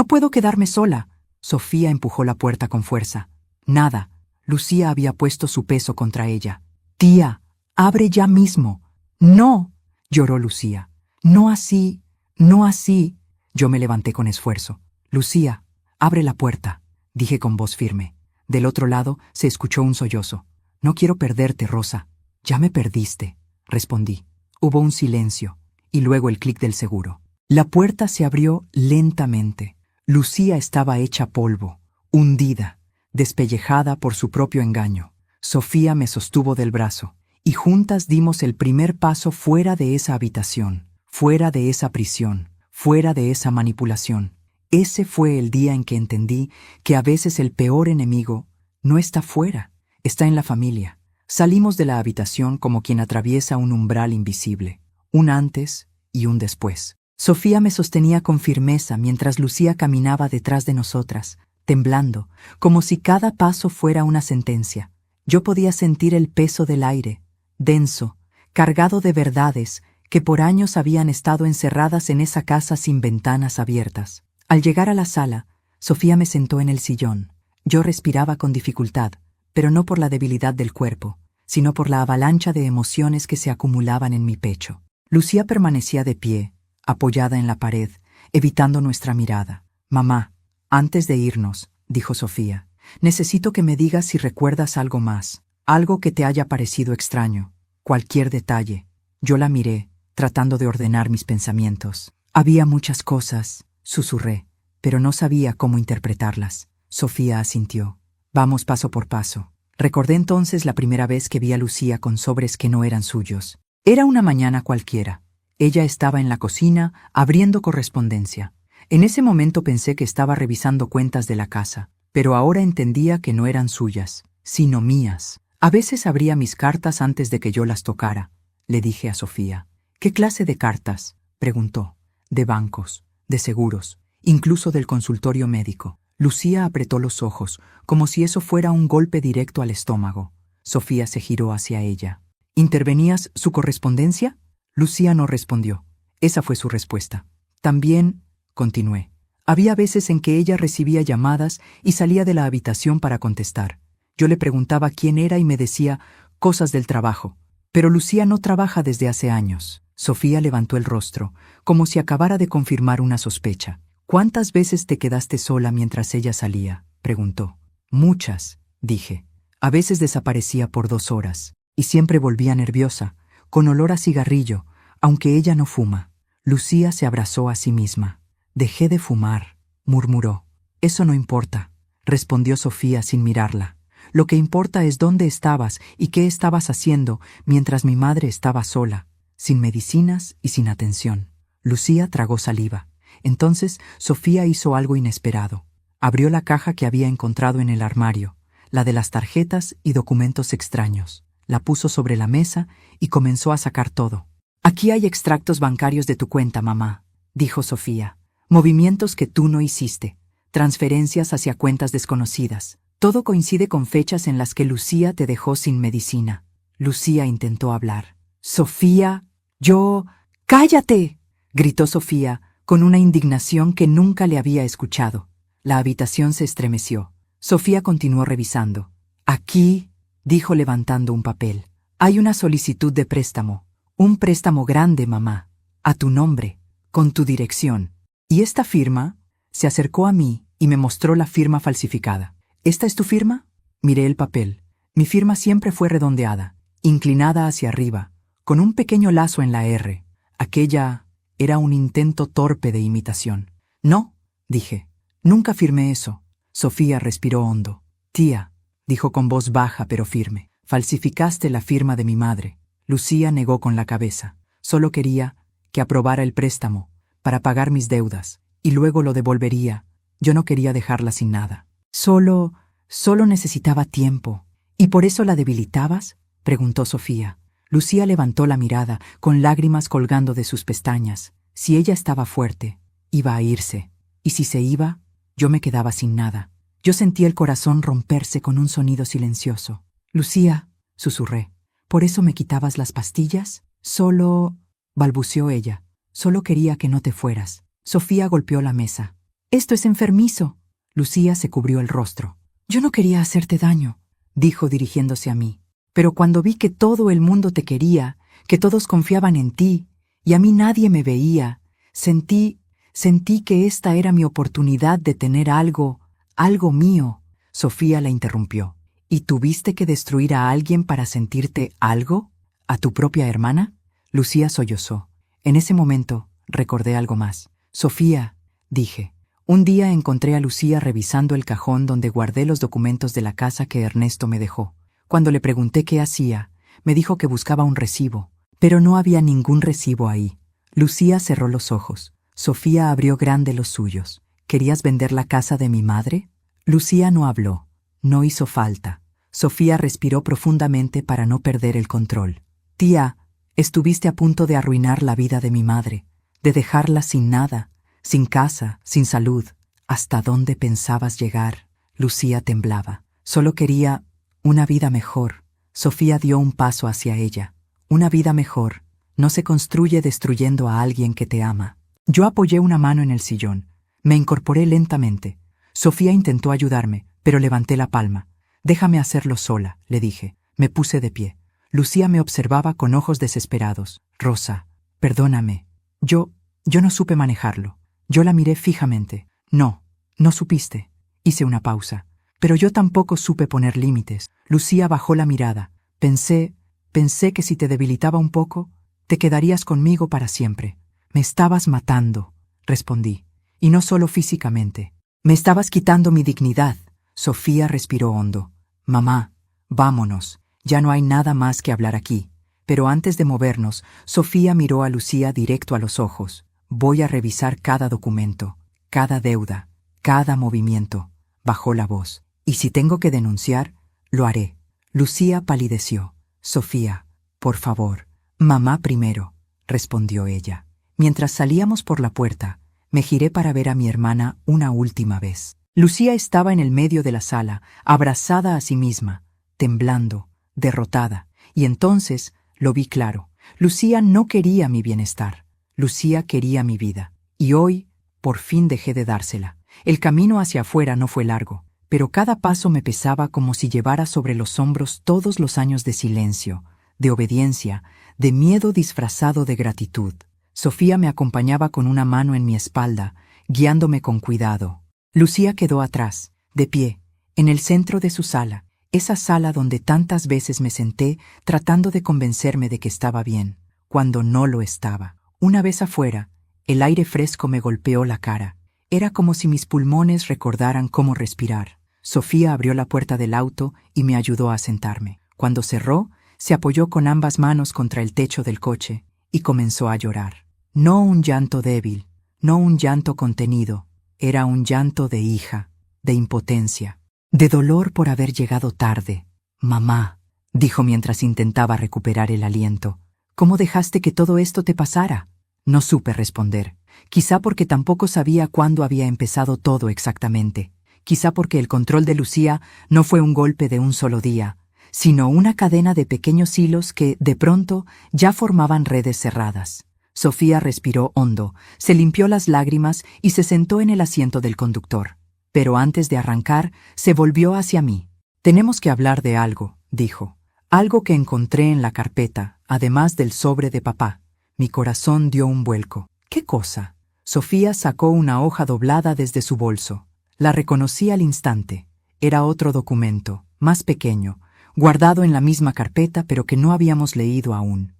puedo quedarme sola». Sofía empujó la puerta con fuerza. Nada. Lucía había puesto su peso contra ella. «Tía, abre ya mismo». «No», lloró Lucía. «No así, no así». Yo me levanté con esfuerzo. «Lucía, abre la puerta», dije con voz firme. Del otro lado se escuchó un sollozo. «No quiero perderte, Rosa». «Ya me perdiste», respondí. Hubo un silencio, y luego el clic del seguro. La puerta se abrió lentamente. Lucía estaba hecha polvo, hundida, despellejada por su propio engaño. Sofía me sostuvo del brazo, y juntas dimos el primer paso fuera de esa habitación, fuera de esa prisión, fuera de esa manipulación. Ese fue el día en que entendí que a veces el peor enemigo no está fuera, está en la familia. Salimos de la habitación como quien atraviesa un umbral invisible, un antes y un después. Sofía me sostenía con firmeza mientras Lucía caminaba detrás de nosotras, temblando, como si cada paso fuera una sentencia. Yo podía sentir el peso del aire, denso, cargado de verdades que por años habían estado encerradas en esa casa sin ventanas abiertas. Al llegar a la sala, Sofía me sentó en el sillón. Yo respiraba con dificultad, pero no por la debilidad del cuerpo, sino por la avalancha de emociones que se acumulaban en mi pecho. Lucía permanecía de pie, apoyada en la pared, evitando nuestra mirada. «Mamá, antes de irnos», dijo Sofía, «necesito que me digas si recuerdas algo más, algo que te haya parecido extraño, cualquier detalle». Yo la miré, tratando de ordenar mis pensamientos. «Había muchas cosas», susurré, pero no sabía cómo interpretarlas. Sofía asintió. «Vamos paso por paso». Recordé entonces la primera vez que vi a Lucía con sobres que no eran suyos. Era una mañana cualquiera. Ella estaba en la cocina, abriendo correspondencia. En ese momento pensé que estaba revisando cuentas de la casa, pero ahora entendía que no eran suyas, sino mías. A veces abría mis cartas antes de que yo las tocara, le dije a Sofía. «¿Qué clase de cartas?», preguntó. «De bancos, de seguros, incluso del consultorio médico». Lucía apretó los ojos, como si eso fuera un golpe directo al estómago. Sofía se giró hacia ella. «¿Intervenías su correspondencia?». Lucía no respondió. Esa fue su respuesta. «También», continué, «había veces en que ella recibía llamadas y salía de la habitación para contestar. Yo le preguntaba quién era y me decía cosas del trabajo. Pero Lucía no trabaja desde hace años». Sofía levantó el rostro, como si acabara de confirmar una sospecha. «¿Cuántas veces te quedaste sola mientras ella salía?», preguntó. «Muchas», dije. «A veces desaparecía por 2 horas, y siempre volvía nerviosa, con olor a cigarrillo, aunque ella no fuma». Lucía se abrazó a sí misma. «Dejé de fumar», murmuró. «Eso no importa», respondió Sofía sin mirarla. «Lo que importa es dónde estabas y qué estabas haciendo mientras mi madre estaba sola, sin medicinas y sin atención». Lucía tragó saliva. Entonces Sofía hizo algo inesperado. Abrió la caja que había encontrado en el armario, la de las tarjetas y documentos extraños. La puso sobre la mesa y comenzó a sacar todo. «Aquí hay extractos bancarios de tu cuenta, mamá», dijo Sofía. «Movimientos que tú no hiciste, transferencias hacia cuentas desconocidas. Todo coincide con fechas en las que Lucía te dejó sin medicina». Lucía intentó hablar. «Sofía, yo...». «¡Cállate!», gritó Sofía, con una indignación que nunca le había escuchado. La habitación se estremeció. Sofía continuó revisando. «Aquí», dijo levantando un papel, «hay una solicitud de préstamo. Un préstamo grande, mamá. A tu nombre, con tu dirección. ¿Y esta firma?». Se acercó a mí y me mostró la firma falsificada. «¿Esta es tu firma?». Miré el papel. Mi firma siempre fue redondeada, inclinada hacia arriba, con un pequeño lazo en la R. Aquella era un intento torpe de imitación. «No», dije, «nunca firmé eso». Sofía respiró hondo. «Tía», dijo con voz baja pero firme, «falsificaste la firma de mi madre». Lucía negó con la cabeza. «Solo quería que aprobara el préstamo para pagar mis deudas, y luego lo devolvería. Yo no quería dejarla sin nada. Solo necesitaba tiempo». ¿Y por eso la debilitabas?, preguntó Sofía. Lucía levantó la mirada, con lágrimas colgando de sus pestañas. Si ella estaba fuerte, iba a irse. Y si se iba, yo me quedaba sin nada. Yo sentí el corazón romperse con un sonido silencioso. Lucía, susurré, ¿por eso me quitabas las pastillas? Solo, balbuceó ella, solo quería que no te fueras. Sofía golpeó la mesa. Esto es enfermizo. Lucía se cubrió el rostro. Yo no quería hacerte daño, dijo dirigiéndose a mí. Pero cuando vi que todo el mundo te quería, que todos confiaban en ti, y a mí nadie me veía, sentí que esta era mi oportunidad de tener algo mío. Sofía la interrumpió. ¿Y tuviste que destruir a alguien para sentirte algo? ¿A tu propia hermana? Lucía sollozó. En ese momento recordé algo más. Sofía, dije. Un día encontré a Lucía revisando el cajón donde guardé los documentos de la casa que Ernesto me dejó. Cuando le pregunté qué hacía, me dijo que buscaba un recibo, pero no había ningún recibo ahí. Lucía cerró los ojos. Sofía abrió grande los suyos. ¿Querías vender la casa de mi madre? Lucía no habló. No hizo falta. Sofía respiró profundamente para no perder el control. Tía, estuviste a punto de arruinar la vida de mi madre, de dejarla sin nada, sin casa, sin salud. ¿Hasta dónde pensabas llegar? Lucía temblaba. Solo quería una vida mejor. Sofía dio un paso hacia ella. Una vida mejor no se construye destruyendo a alguien que te ama. Yo apoyé una mano en el sillón. Me incorporé lentamente. Sofía intentó ayudarme, pero levanté la palma. Déjame hacerlo sola, le dije. Me puse de pie. Lucía me observaba con ojos desesperados. Rosa, perdóname. Yo no supe manejarlo. Yo la miré fijamente. No supiste. Hice una pausa. Pero yo tampoco supe poner límites. Lucía bajó la mirada. Pensé que si te debilitaba un poco, te quedarías conmigo para siempre. Me estabas matando, respondí. Y no solo físicamente. Me estabas quitando mi dignidad. Sofía respiró hondo. Mamá, vámonos. Ya no hay nada más que hablar aquí. Pero antes de movernos, Sofía miró a Lucía directo a los ojos. Voy a revisar cada documento, cada deuda, cada movimiento. Bajó la voz. Y si tengo que denunciar, lo haré. Lucía palideció. Sofía, por favor. Mamá primero, respondió ella. Mientras salíamos por la puerta, me giré para ver a mi hermana una última vez. Lucía estaba en el medio de la sala, abrazada a sí misma, temblando, derrotada. Y entonces lo vi claro. Lucía no quería mi bienestar. Lucía quería mi vida. Y hoy, por fin dejé de dársela. El camino hacia afuera no fue largo, pero cada paso me pesaba como si llevara sobre los hombros todos los años de silencio, de obediencia, de miedo disfrazado de gratitud. Sofía me acompañaba con una mano en mi espalda, guiándome con cuidado. Lucía quedó atrás, de pie, en el centro de su sala, esa sala donde tantas veces me senté tratando de convencerme de que estaba bien, cuando no lo estaba. Una vez afuera, el aire fresco me golpeó la cara. Era como si mis pulmones recordaran cómo respirar. Sofía abrió la puerta del auto y me ayudó a sentarme. Cuando cerró, se apoyó con ambas manos contra el techo del coche y comenzó a llorar. No un llanto débil, no un llanto contenido, era un llanto de hija, de impotencia, de dolor por haber llegado tarde. Mamá, dijo mientras intentaba recuperar el aliento, ¿cómo dejaste que todo esto te pasara? No supe responder. Quizá porque tampoco sabía cuándo había empezado todo exactamente. Quizá porque el control de Lucía no fue un golpe de un solo día, sino una cadena de pequeños hilos que, de pronto, ya formaban redes cerradas. Sofía respiró hondo, se limpió las lágrimas y se sentó en el asiento del conductor. Pero antes de arrancar, se volvió hacia mí. «Tenemos que hablar de algo», dijo. «Algo que encontré en la carpeta, además del sobre de papá». Mi corazón dio un vuelco. «¿Qué cosa?» Sofía sacó una hoja doblada desde su bolso. La reconocí al instante. Era otro documento, más pequeño, guardado en la misma carpeta pero que no habíamos leído aún.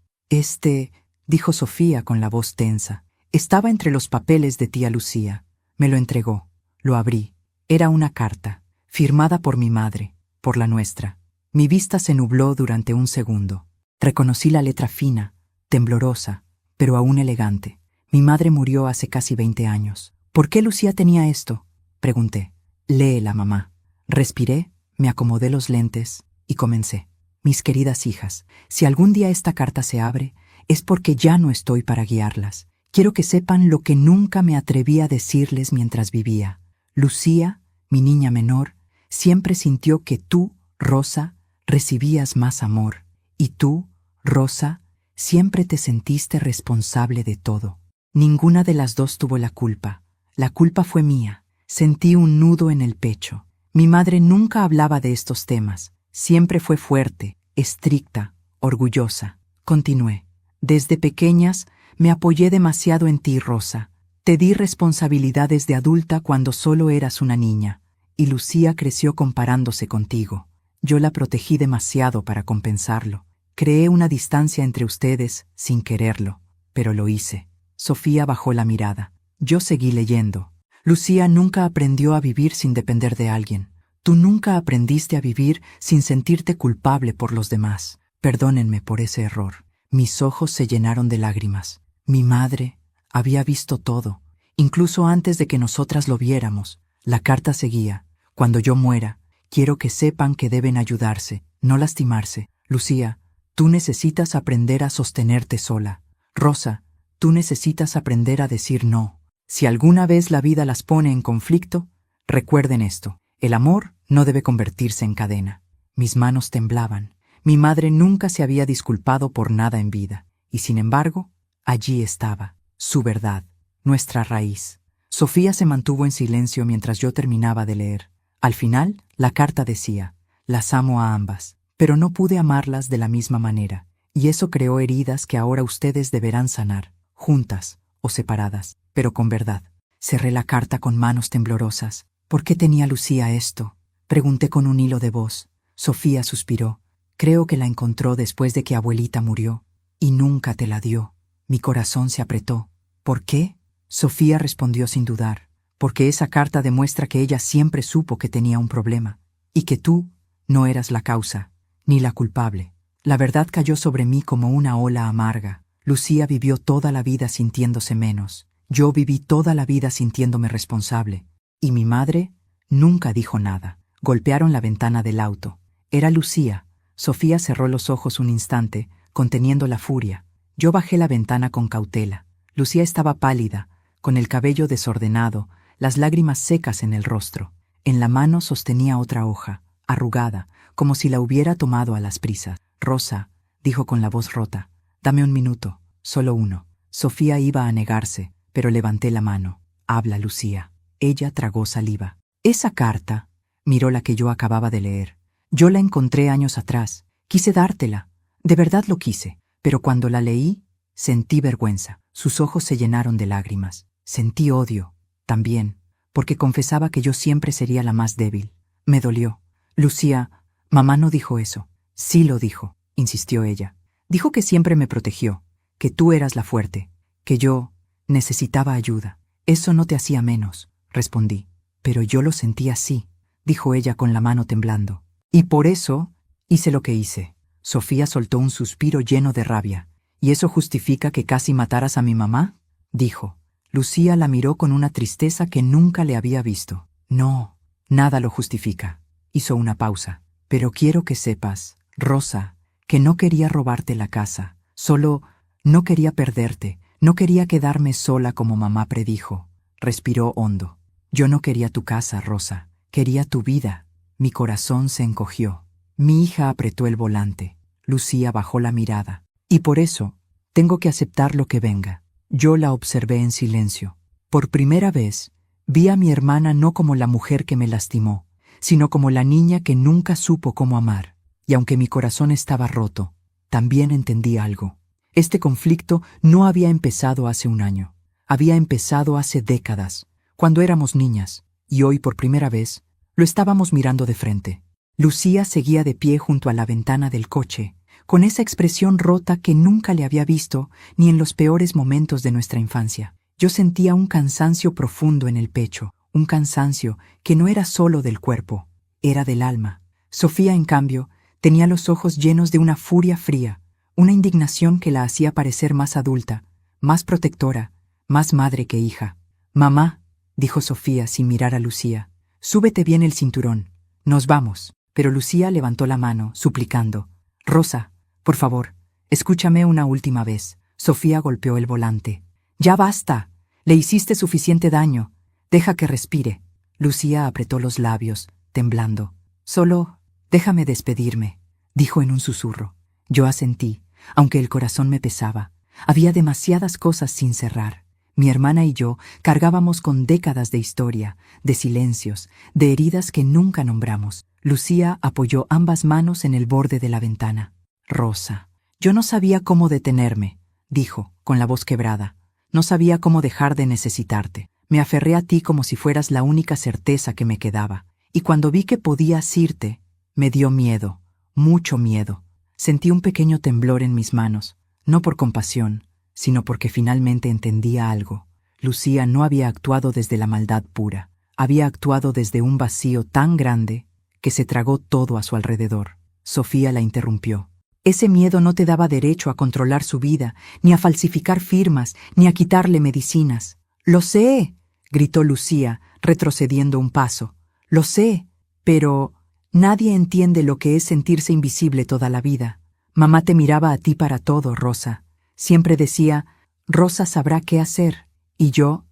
Dijo Sofía con la voz tensa. Estaba entre los papeles de tía Lucía. Me lo entregó. Lo abrí. Era una carta, firmada por mi madre, por la nuestra. Mi vista se nubló durante un segundo. Reconocí la letra fina, temblorosa, pero aún elegante. Mi madre murió hace casi 20 años. ¿Por qué Lucía tenía esto?, pregunté. Léela, mamá. Respiré, me acomodé los lentes y comencé. Mis queridas hijas, si algún día esta carta se abre, es porque ya no estoy para guiarlas. Quiero que sepan lo que nunca me atreví a decirles mientras vivía. Lucía, mi niña menor, siempre sintió que tú, Rosa, recibías más amor. Y tú, Rosa, siempre te sentiste responsable de todo. Ninguna de las dos tuvo la culpa. La culpa fue mía. Sentí un nudo en el pecho. Mi madre nunca hablaba de estos temas. Siempre fue fuerte, estricta, orgullosa. Continué. Desde pequeñas me apoyé demasiado en ti, Rosa. Te di responsabilidades de adulta cuando solo eras una niña. Y Lucía creció comparándose contigo. Yo la protegí demasiado para compensarlo. Creé una distancia entre ustedes sin quererlo, pero lo hice. Sofía bajó la mirada. Yo seguí leyendo. Lucía nunca aprendió a vivir sin depender de alguien. Tú nunca aprendiste a vivir sin sentirte culpable por los demás. Perdónenme por ese error. Mis ojos se llenaron de lágrimas. Mi madre había visto todo, incluso antes de que nosotras lo viéramos. La carta seguía. Cuando yo muera, quiero que sepan que deben ayudarse, no lastimarse. Lucía, tú necesitas aprender a sostenerte sola. Rosa, tú necesitas aprender a decir no. Si alguna vez la vida las pone en conflicto, recuerden esto. El amor no debe convertirse en cadena. Mis manos temblaban. Mi madre nunca se había disculpado por nada en vida. Y sin embargo, allí estaba, su verdad, nuestra raíz. Sofía se mantuvo en silencio mientras yo terminaba de leer. Al final, la carta decía, las amo a ambas, pero no pude amarlas de la misma manera, y eso creó heridas que ahora ustedes deberán sanar, juntas o separadas, pero con verdad. Cerré la carta con manos temblorosas. ¿Por qué tenía Lucía esto? Pregunté con un hilo de voz. Sofía suspiró. Creo que la encontró después de que abuelita murió, y nunca te la dio. Mi corazón se apretó. ¿Por qué? Sofía respondió sin dudar. Porque esa carta demuestra que ella siempre supo que tenía un problema, y que tú no eras la causa, ni la culpable. La verdad cayó sobre mí como una ola amarga. Lucía vivió toda la vida sintiéndose menos. Yo viví toda la vida sintiéndome responsable. Y mi madre nunca dijo nada. Golpearon la ventana del auto. Era Lucía. Sofía cerró los ojos un instante, conteniendo la furia. Yo bajé la ventana con cautela. Lucía estaba pálida, con el cabello desordenado, las lágrimas secas en el rostro. En la mano sostenía otra hoja, arrugada, como si la hubiera tomado a las prisas. Rosa, dijo con la voz rota, dame un minuto, solo uno. Sofía iba a negarse, pero levanté la mano. Habla, Lucía. Ella tragó saliva. Esa carta, miró la que yo acababa de leer. Yo la encontré años atrás. Quise dártela. De verdad lo quise. Pero cuando la leí, sentí vergüenza. Sus ojos se llenaron de lágrimas. Sentí odio, también, porque confesaba que yo siempre sería la más débil. Me dolió. Lucía, mamá no dijo eso. Sí lo dijo, insistió ella. Dijo que siempre me protegió, que tú eras la fuerte, que yo necesitaba ayuda. Eso no te hacía menos, respondí. Pero yo lo sentí así, dijo ella con la mano temblando. Y por eso hice lo que hice. Sofía soltó un suspiro lleno de rabia. ¿Y eso justifica que casi mataras a mi mamá? Dijo. Lucía la miró con una tristeza que nunca le había visto. No, nada lo justifica. Hizo una pausa. Pero quiero que sepas, Rosa, que no quería robarte la casa. Solo no quería perderte. No quería quedarme sola como mamá predijo. Respiró hondo. Yo no quería tu casa, Rosa. Quería tu vida. Mi corazón se encogió. Mi hija apretó el volante. Lucía bajó la mirada. Y por eso, tengo que aceptar lo que venga. Yo la observé en silencio. Por primera vez, vi a mi hermana no como la mujer que me lastimó, sino como la niña que nunca supo cómo amar. Y aunque mi corazón estaba roto, también entendí algo. Este conflicto no había empezado hace un año. Había empezado hace décadas, cuando éramos niñas, y hoy por primera vez lo estábamos mirando de frente. Lucía seguía de pie junto a la ventana del coche, con esa expresión rota que nunca le había visto ni en los peores momentos de nuestra infancia. Yo sentía un cansancio profundo en el pecho, un cansancio que no era solo del cuerpo, era del alma. Sofía, en cambio, tenía los ojos llenos de una furia fría, una indignación que la hacía parecer más adulta, más protectora, más madre que hija. «Mamá», dijo Sofía sin mirar a Lucía, «súbete bien el cinturón. Nos vamos». pero Lucía levantó la mano, suplicando. «Rosa, por favor, escúchame una última vez». Sofía golpeó el volante. «Ya basta. Le hiciste suficiente daño. Deja que respire». Lucía apretó los labios, temblando. «Solo déjame despedirme», dijo en un susurro. Yo asentí, aunque el corazón me pesaba. Había demasiadas cosas sin cerrar. Mi hermana y yo cargábamos con décadas de historia, de silencios, de heridas que nunca nombramos. Lucía apoyó ambas manos en el borde de la ventana. «Rosa, yo no sabía cómo detenerme», dijo, con la voz quebrada. «No sabía cómo dejar de necesitarte. Me aferré a ti como si fueras la única certeza que me quedaba. Y cuando vi que podías irte, me dio miedo, mucho miedo. Sentí un pequeño temblor en mis manos, no por compasión, sino porque finalmente entendía algo. Lucía no había actuado desde la maldad pura. Había actuado desde un vacío tan grande que se tragó todo a su alrededor». Sofía la interrumpió. «Ese miedo no te daba derecho a controlar su vida, ni a falsificar firmas, ni a quitarle medicinas». «Lo sé», gritó Lucía, retrocediendo un paso. «Lo sé, pero nadie entiende lo que es sentirse invisible toda la vida. Mamá te miraba a ti para todo, Rosa. Siempre decía, Rosa sabrá qué hacer. Y yo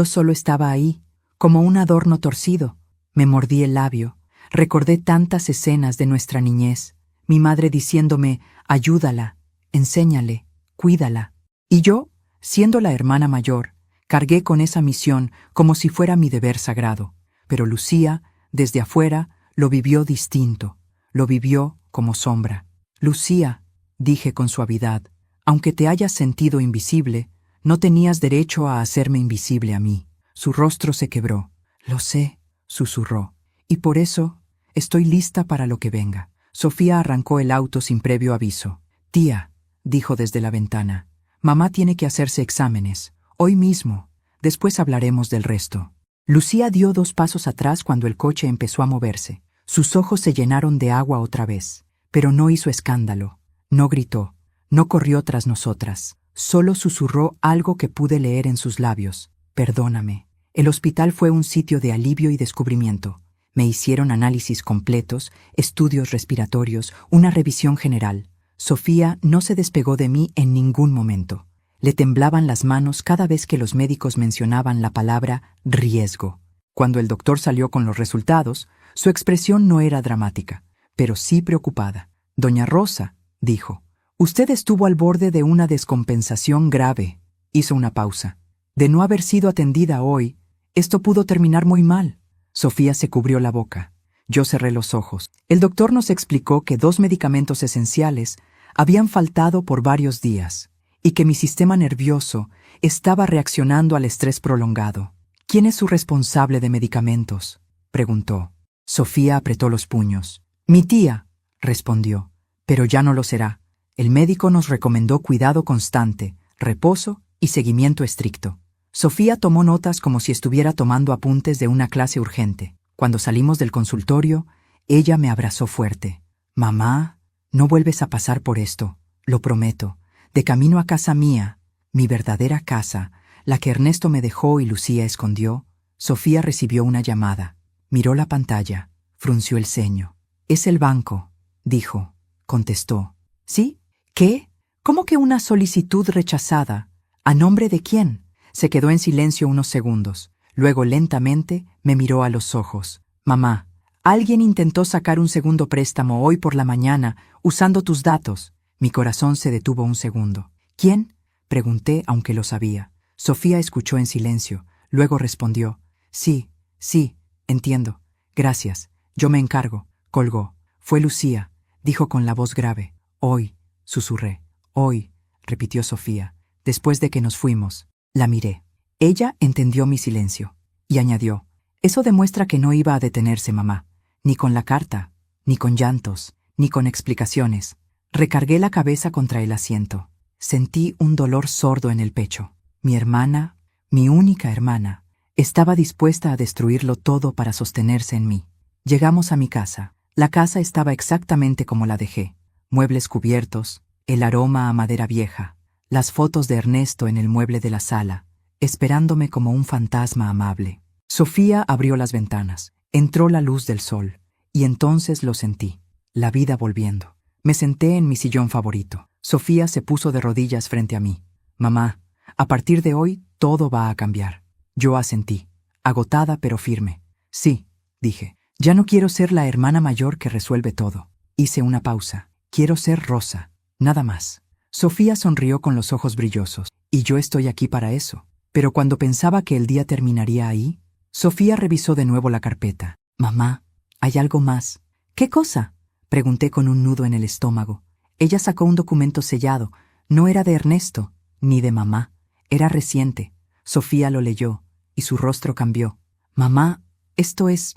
solo estaba ahí, como un adorno torcido». Me mordí el labio. Recordé tantas escenas de nuestra niñez. Mi madre diciéndome, ayúdala, enséñale, cuídala. Y yo, siendo la hermana mayor, cargué con esa misión como si fuera mi deber sagrado. Pero Lucía, desde afuera, lo vivió distinto. Lo vivió como sombra. «Lucía», dije con suavidad, «aunque te hayas sentido invisible, no tenías derecho a hacerme invisible a mí». Su rostro se quebró. «Lo sé», susurró, «y por eso estoy lista para lo que venga». Sofía arrancó el auto sin previo aviso. «Tía», dijo desde la ventana, «mamá tiene que hacerse exámenes. Hoy mismo. Después hablaremos del resto». Lucía dio 2 pasos atrás cuando el coche empezó a moverse. Sus ojos se llenaron de agua otra vez, pero no hizo escándalo. No gritó, no corrió tras nosotras. Solo susurró algo que pude leer en sus labios. «Perdóname». El hospital fue un sitio de alivio y descubrimiento. Me hicieron análisis completos, estudios respiratorios, una revisión general. Sofía no se despegó de mí en ningún momento. Le temblaban las manos cada vez que los médicos mencionaban la palabra riesgo. Cuando el doctor salió con los resultados, su expresión no era dramática, pero sí preocupada. «Doña Rosa», dijo, «usted estuvo al borde de una descompensación grave». Hizo una pausa. «De no haber sido atendida hoy, esto pudo terminar muy mal». Sofía se cubrió la boca. Yo cerré los ojos. El doctor nos explicó que 2 medicamentos esenciales habían faltado por varios días y que mi sistema nervioso estaba reaccionando al estrés prolongado. «¿Quién es su responsable de medicamentos?», preguntó. Sofía apretó los puños. «Mi tía», respondió, «pero ya no lo será. El médico nos recomendó cuidado constante, reposo y seguimiento estricto». Sofía tomó notas como si estuviera tomando apuntes de una clase urgente. Cuando salimos del consultorio, ella me abrazó fuerte. «Mamá, no vuelves a pasar por esto, lo prometo. De camino a casa mía, mi verdadera casa, la que Ernesto me dejó y Lucía escondió», Sofía recibió una llamada. Miró la pantalla, frunció el ceño. «Es el banco», dijo. Contestó. «¿Sí? ¿Qué? ¿Cómo que una solicitud rechazada? ¿A nombre de quién?». Se quedó en silencio unos segundos. Luego lentamente me miró a los ojos. «Mamá, alguien intentó sacar un segundo préstamo hoy por la mañana usando tus datos». Mi corazón se detuvo un segundo. «¿Quién?», pregunté, aunque lo sabía. Sofía escuchó en silencio. Luego respondió. «Sí, entiendo. Gracias. Yo me encargo». Colgó. «Fue Lucía», dijo con la voz grave. «Hoy», susurré. «Hoy», repitió Sofía. Después de que nos fuimos. La miré. Ella entendió mi silencio y añadió, «Eso demuestra que no iba a detenerse, mamá, ni con la carta, ni con llantos, ni con explicaciones». Recargué la cabeza contra el asiento. Sentí un dolor sordo en el pecho. Mi hermana, mi única hermana, estaba dispuesta a destruirlo todo para sostenerse en mí. Llegamos a mi casa. La casa estaba exactamente como la dejé. Muebles cubiertos, el aroma a madera vieja, las fotos de Ernesto en el mueble de la sala, esperándome como un fantasma amable. Sofía abrió las ventanas. Entró la luz del sol, Y entonces lo sentí, la vida volviendo. Me senté en mi sillón favorito. Sofía se puso de rodillas frente a mí. Mamá, a partir de hoy todo va a cambiar. Yo asentí, agotada pero firme. Sí, dije, ya no quiero ser la hermana mayor que resuelve todo. Hice una pausa. Quiero ser Rosa, nada más. Sofía sonrió con los ojos brillosos. Y yo estoy aquí para eso. Pero cuando pensaba que el día terminaría ahí, Sofía revisó de nuevo la carpeta. Mamá, hay algo más. ¿Qué cosa? Pregunté con un nudo en el estómago. Ella sacó un documento sellado. No era de Ernesto, ni de mamá. Era reciente. Sofía lo leyó, y su rostro cambió. Mamá, esto es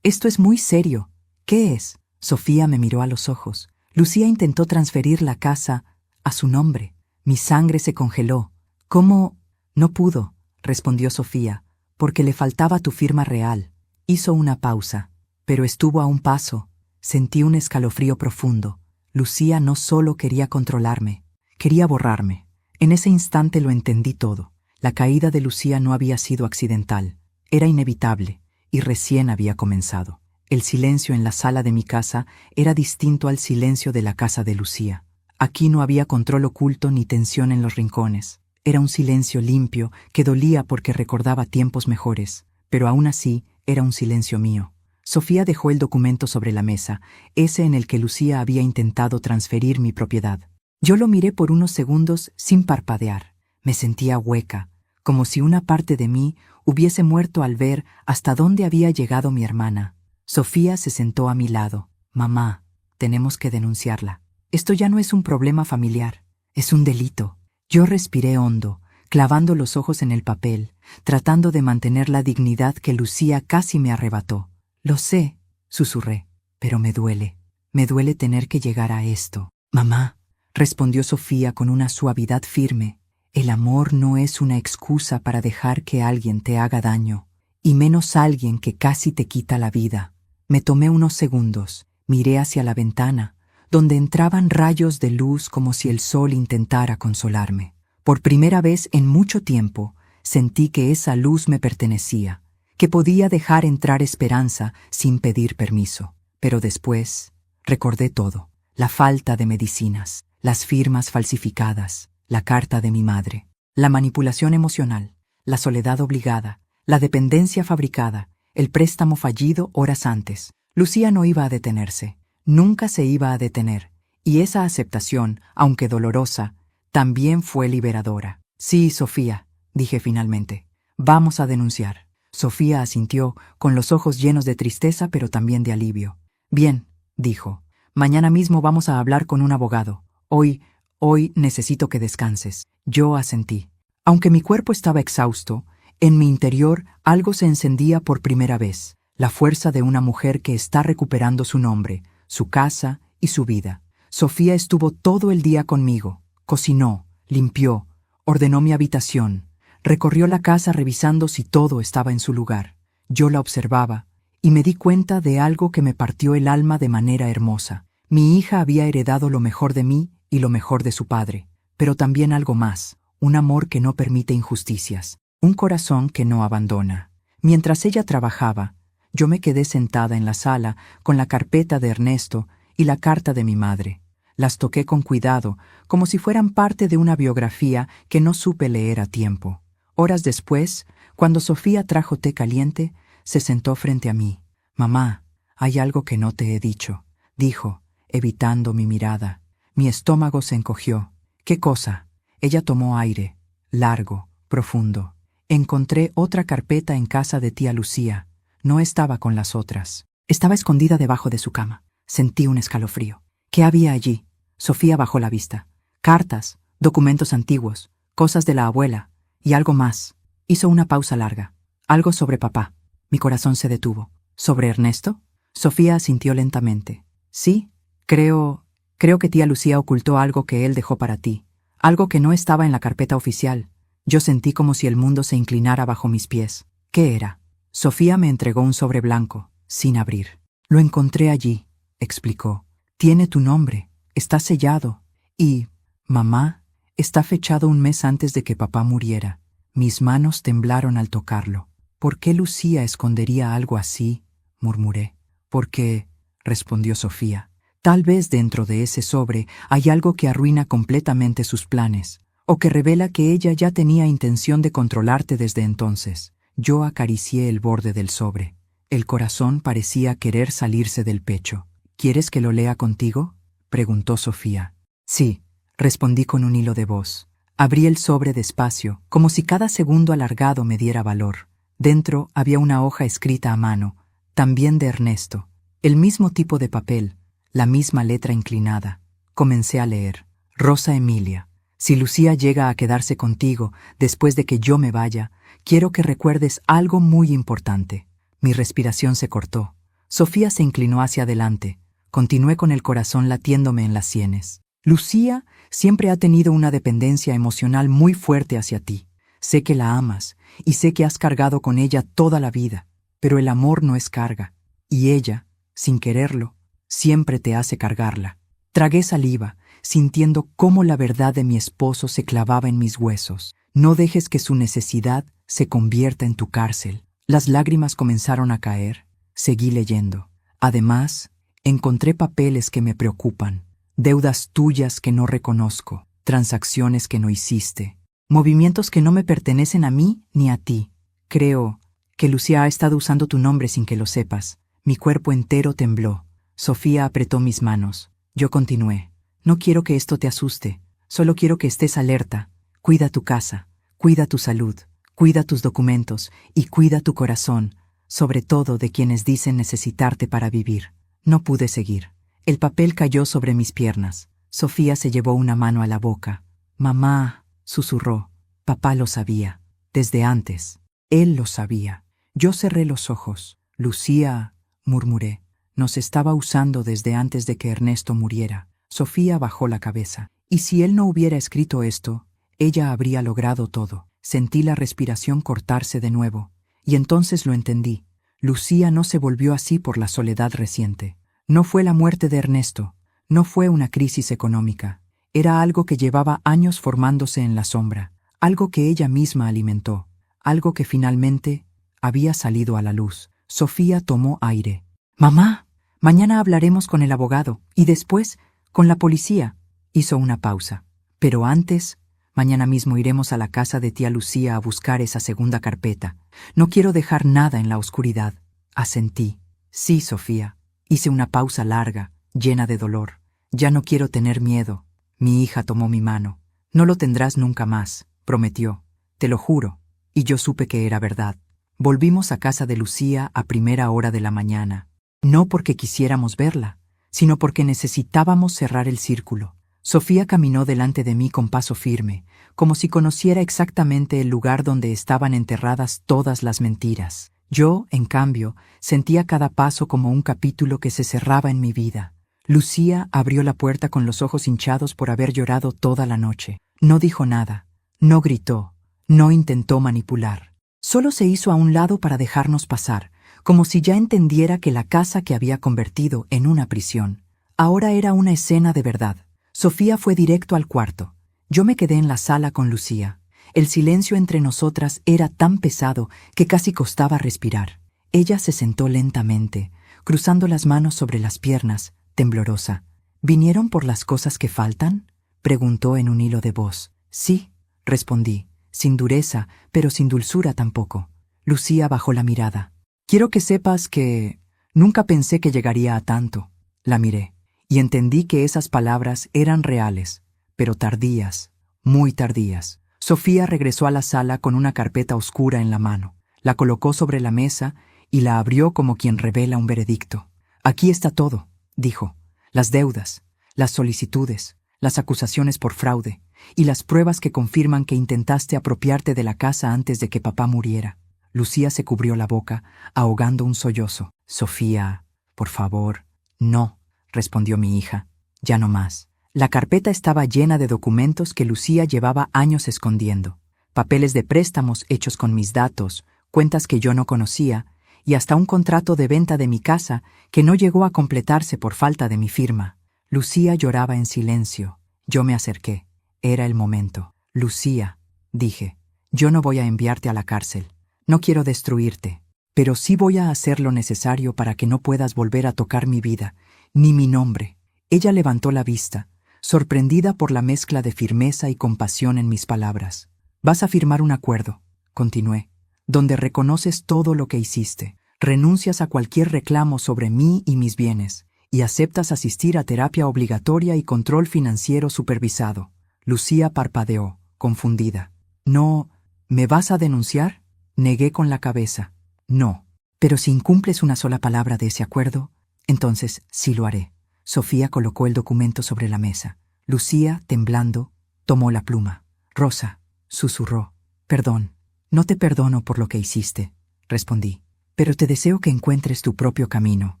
muy serio. ¿Qué es? Sofía me miró a los ojos. Lucía intentó transferir la casa a su nombre. Mi sangre se congeló. ¿Cómo? No pudo, respondió Sofía, porque le faltaba tu firma real. Hizo una pausa, pero estuvo a un paso. Sentí un escalofrío profundo. Lucía no solo quería controlarme, quería borrarme. En ese instante lo entendí todo. La caída de Lucía no había sido accidental, era inevitable, y recién había comenzado. El silencio en la sala de mi casa era distinto al silencio de la casa de Lucía. Aquí no había control oculto ni tensión en los rincones. Era un silencio limpio que dolía porque recordaba tiempos mejores, pero aún así era un silencio mío. Sofía dejó el documento sobre la mesa, ese en el que Lucía había intentado transferir mi propiedad. Yo lo miré por unos segundos sin parpadear. Me sentía hueca, como si una parte de mí hubiese muerto al ver hasta dónde había llegado mi hermana. Sofía se sentó a mi lado. Mamá, tenemos que denunciarla. Esto ya no es un problema familiar, es un delito. Yo respiré hondo, clavando los ojos en el papel, tratando de mantener la dignidad que Lucía casi me arrebató. Lo sé, susurré, pero me duele. Me duele tener que llegar a esto. Mamá, respondió Sofía con una suavidad firme. El amor no es una excusa para dejar que alguien te haga daño, y menos alguien que casi te quita la vida. Me tomé unos segundos, miré hacia la ventana, donde entraban rayos de luz como si el sol intentara consolarme. Por primera vez en mucho tiempo, sentí que esa luz me pertenecía, que podía dejar entrar esperanza sin pedir permiso. Pero después, recordé todo: la falta de medicinas, las firmas falsificadas, la carta de mi madre, la manipulación emocional, la soledad obligada, la dependencia fabricada, el préstamo fallido horas antes. Lucía no iba a detenerse, nunca se iba a detener, y esa aceptación, aunque dolorosa, también fue liberadora. Sí, Sofía, dije finalmente, vamos a denunciar. Sofía asintió, con los ojos llenos de tristeza pero también de alivio. Bien, dijo, mañana mismo vamos a hablar con un abogado. Hoy necesito que descanses. Yo asentí. Aunque mi cuerpo estaba exhausto, en mi interior algo se encendía por primera vez, la fuerza de una mujer que está recuperando su nombre, su casa y su vida. Sofía estuvo todo el día conmigo, cocinó, limpió, ordenó mi habitación, recorrió la casa revisando si todo estaba en su lugar. Yo la observaba y me di cuenta de algo que me partió el alma de manera hermosa. Mi hija había heredado lo mejor de mí y lo mejor de su padre, pero también algo más, un amor que no permite injusticias, un corazón que no abandona. Mientras ella trabajaba, yo me quedé sentada en la sala con la carpeta de Ernesto y la carta de mi madre. Las toqué con cuidado, como si fueran parte de una biografía que no supe leer a tiempo. Horas después, cuando Sofía trajo té caliente, se sentó frente a mí. Mamá, hay algo que no te he dicho, dijo, evitando mi mirada. Mi estómago se encogió. ¿Qué cosa? Ella tomó aire, largo, profundo. Encontré otra carpeta en casa de tía Lucía. No estaba con las otras. Estaba escondida debajo de su cama. Sentí un escalofrío. ¿Qué había allí? Sofía bajó la vista. Cartas, documentos antiguos, cosas de la abuela, y algo más. Hizo una pausa larga. Algo sobre papá. Mi corazón se detuvo. ¿Sobre Ernesto? Sofía asintió lentamente. Sí, creo que tía Lucía ocultó algo que él dejó para ti. Algo que no estaba en la carpeta oficial. Yo sentí como si el mundo se inclinara bajo mis pies. ¿Qué era? Sofía me entregó un sobre blanco, sin abrir. Lo encontré allí, explicó. Tiene tu nombre, está sellado. Y, mamá, está fechado un mes antes de que papá muriera. Mis manos temblaron al tocarlo. ¿Por qué Lucía escondería algo así? Murmuré. Porque, respondió Sofía. Tal vez dentro de ese sobre hay algo que arruina completamente sus planes, o que revela que ella ya tenía intención de controlarte desde entonces. Yo acaricié el borde del sobre. El corazón parecía querer salirse del pecho. ¿Quieres que lo lea contigo?, preguntó Sofía. Sí, respondí con un hilo de voz. Abrí el sobre despacio, como si cada segundo alargado me diera valor. Dentro había una hoja escrita a mano, también de Ernesto. El mismo tipo de papel, la misma letra inclinada. Comencé a leer. Rosa Emilia, si Lucía llega a quedarse contigo después de que yo me vaya, quiero que recuerdes algo muy importante. Mi respiración se cortó. Sofía se inclinó hacia adelante. Continué con el corazón latiéndome en las sienes. Lucía siempre ha tenido una dependencia emocional muy fuerte hacia ti. Sé que la amas y sé que has cargado con ella toda la vida, pero el amor no es carga, y ella, sin quererlo, siempre te hace cargarla. Tragué saliva, sintiendo cómo la verdad de mi esposo se clavaba en mis huesos. No dejes que su necesidad se convierta en tu cárcel. Las lágrimas comenzaron a caer. Seguí leyendo. Además, encontré papeles que me preocupan. Deudas tuyas que no reconozco, transacciones que no hiciste, movimientos que no me pertenecen a mí ni a ti. Creo que Lucía ha estado usando tu nombre sin que lo sepas. Mi cuerpo entero tembló. Sofía apretó mis manos. Yo continué. No quiero que esto te asuste. Solo quiero que estés alerta. Cuida tu casa, cuida tu salud, cuida tus documentos y cuida tu corazón, sobre todo de quienes dicen necesitarte para vivir. No pude seguir. El papel cayó sobre mis piernas. Sofía se llevó una mano a la boca. Mamá, susurró. Papá lo sabía. Desde antes. Él lo sabía. Yo cerré los ojos. Lucía, murmuré, nos estaba usando desde antes de que Ernesto muriera. Sofía bajó la cabeza. Y si él no hubiera escrito esto, ella habría logrado todo. Sentí la respiración cortarse de nuevo. Y entonces lo entendí. Lucía no se volvió así por la soledad reciente. No fue la muerte de Ernesto, no fue una crisis económica, era algo que llevaba años formándose en la sombra, algo que ella misma alimentó, algo que finalmente había salido a la luz. Sofía tomó aire. Mamá, mañana hablaremos con el abogado y después con la policía. Hizo una pausa. Pero antes, mañana mismo iremos a la casa de tía Lucía a buscar esa segunda carpeta. No quiero dejar nada en la oscuridad. Asentí. Sí, Sofía. Hice una pausa larga, llena de dolor. Ya no quiero tener miedo. Mi hija tomó mi mano. No lo tendrás nunca más, prometió. Te lo juro. Y yo supe que era verdad. Volvimos a casa de Lucía a primera hora de la mañana. No porque quisiéramos verla, sino porque necesitábamos cerrar el círculo. Sofía caminó delante de mí con paso firme, como si conociera exactamente el lugar donde estaban enterradas todas las mentiras. Yo, en cambio, sentía cada paso como un capítulo que se cerraba en mi vida. Lucía abrió la puerta con los ojos hinchados por haber llorado toda la noche. No dijo nada, no gritó, no intentó manipular. Solo se hizo a un lado para dejarnos pasar, como si ya entendiera que la casa que había convertido en una prisión ahora era una escena de verdad. Sofía fue directo al cuarto. Yo me quedé en la sala con Lucía. El silencio entre nosotras era tan pesado que casi costaba respirar. Ella se sentó lentamente, cruzando las manos sobre las piernas, temblorosa. ¿Vinieron por las cosas que faltan?, preguntó en un hilo de voz. Sí, respondí, sin dureza, pero sin dulzura tampoco. Lucía bajó la mirada. Quiero que sepas que nunca pensé que llegaría a tanto. La miré, y entendí que esas palabras eran reales, pero tardías, muy tardías. Sofía regresó a la sala con una carpeta oscura en la mano. La colocó sobre la mesa y la abrió como quien revela un veredicto. Aquí está todo, dijo. Las deudas, las solicitudes, las acusaciones por fraude y las pruebas que confirman que intentaste apropiarte de la casa antes de que papá muriera. Lucía se cubrió la boca, ahogando un sollozo. Sofía, por favor. No, respondió mi hija. Ya no más. La carpeta estaba llena de documentos que Lucía llevaba años escondiendo. Papeles de préstamos hechos con mis datos, cuentas que yo no conocía, y hasta un contrato de venta de mi casa que no llegó a completarse por falta de mi firma. Lucía lloraba en silencio. Yo me acerqué. Era el momento. Lucía, dije, yo no voy a enviarte a la cárcel. No quiero destruirte. pero sí voy a hacer lo necesario para que no puedas volver a tocar mi vida, ni mi nombre. Ella levantó la vista, sorprendida por la mezcla de firmeza y compasión en mis palabras. Vas a firmar un acuerdo, continué, donde reconoces todo lo que hiciste, renuncias a cualquier reclamo sobre mí y mis bienes, y aceptas asistir a terapia obligatoria y control financiero supervisado. Lucía parpadeó, confundida. No, ¿me vas a denunciar? Negué con la cabeza. No, pero si incumples una sola palabra de ese acuerdo, entonces sí lo haré. Sofía colocó el documento sobre la mesa. Lucía, temblando, tomó la pluma. Rosa, susurró. Perdón, no te perdono por lo que hiciste, respondí. Pero te deseo que encuentres tu propio camino,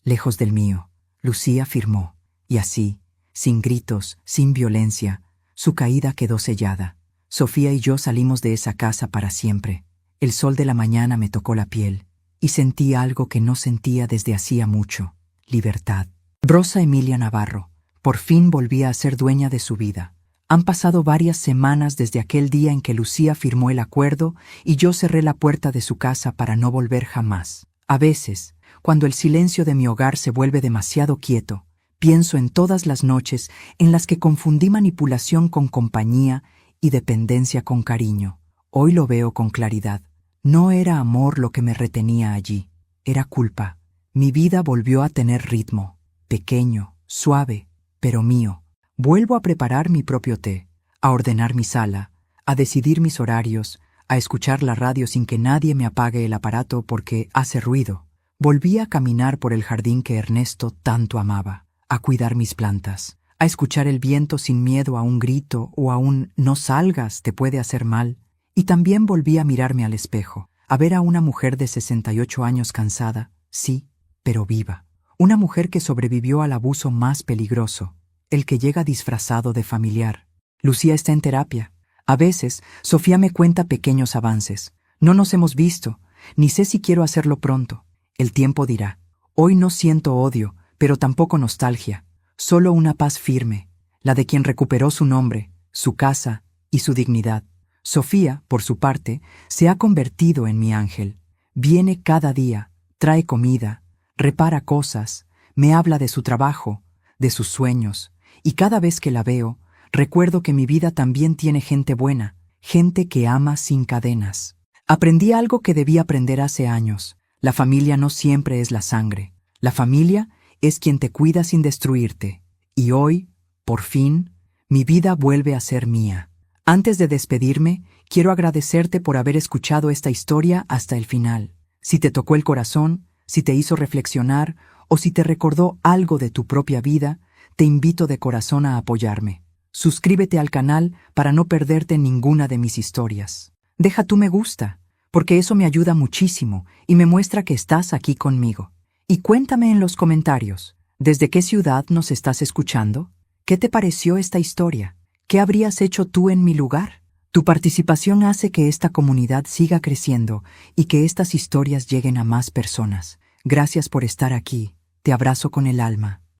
lejos del mío. Lucía firmó, y así, sin gritos, sin violencia, su caída quedó sellada. Sofía y yo salimos de esa casa para siempre. El sol de la mañana me tocó la piel, y sentí algo que no sentía desde hacía mucho: libertad. Rosa Emilia Navarro, por fin volvía a ser dueña de su vida. Han pasado varias semanas desde aquel día en que Lucía firmó el acuerdo y yo cerré la puerta de su casa para no volver jamás. A veces, cuando el silencio de mi hogar se vuelve demasiado quieto, pienso en todas las noches en las que confundí manipulación con compañía y dependencia con cariño. Hoy lo veo con claridad. No era amor lo que me retenía allí, era culpa. Mi vida volvió a tener ritmo, pequeño, suave, pero mío. Vuelvo a preparar mi propio té, a ordenar mi sala, a decidir mis horarios, a escuchar la radio sin que nadie me apague el aparato porque hace ruido. Volví a caminar por el jardín que Ernesto tanto amaba, a cuidar mis plantas, a escuchar el viento sin miedo a un grito o a un «no salgas, te puede hacer mal». Y también volví a mirarme al espejo, a ver a una mujer de 68 años cansada, sí, pero viva. Una mujer que sobrevivió al abuso más peligroso, el que llega disfrazado de familiar. Lucía está en terapia. A veces, Sofía me cuenta pequeños avances. No nos hemos visto, ni sé si quiero hacerlo pronto. El tiempo dirá. Hoy no siento odio, pero tampoco nostalgia. Solo una paz firme, la de quien recuperó su nombre, su casa y su dignidad. Sofía, por su parte, se ha convertido en mi ángel. Viene cada día, trae comida, repara cosas, me habla de su trabajo, de sus sueños, y cada vez que la veo, recuerdo que mi vida también tiene gente buena, gente que ama sin cadenas. Aprendí algo que debí aprender hace años. La familia no siempre es la sangre. La familia es quien te cuida sin destruirte. Y hoy, por fin, mi vida vuelve a ser mía. Antes de despedirme, quiero agradecerte por haber escuchado esta historia hasta el final. Si te tocó el corazón, si te hizo reflexionar o si te recordó algo de tu propia vida, te invito de corazón a apoyarme. Suscríbete al canal para no perderte ninguna de mis historias. Deja tu me gusta, porque eso me ayuda muchísimo y me muestra que estás aquí conmigo. Y cuéntame en los comentarios, ¿desde qué ciudad nos estás escuchando? ¿Qué te pareció esta historia? ¿Qué habrías hecho tú en mi lugar? Tu participación hace que esta comunidad siga creciendo y que estas historias lleguen a más personas. Gracias por estar aquí. Te abrazo con el alma.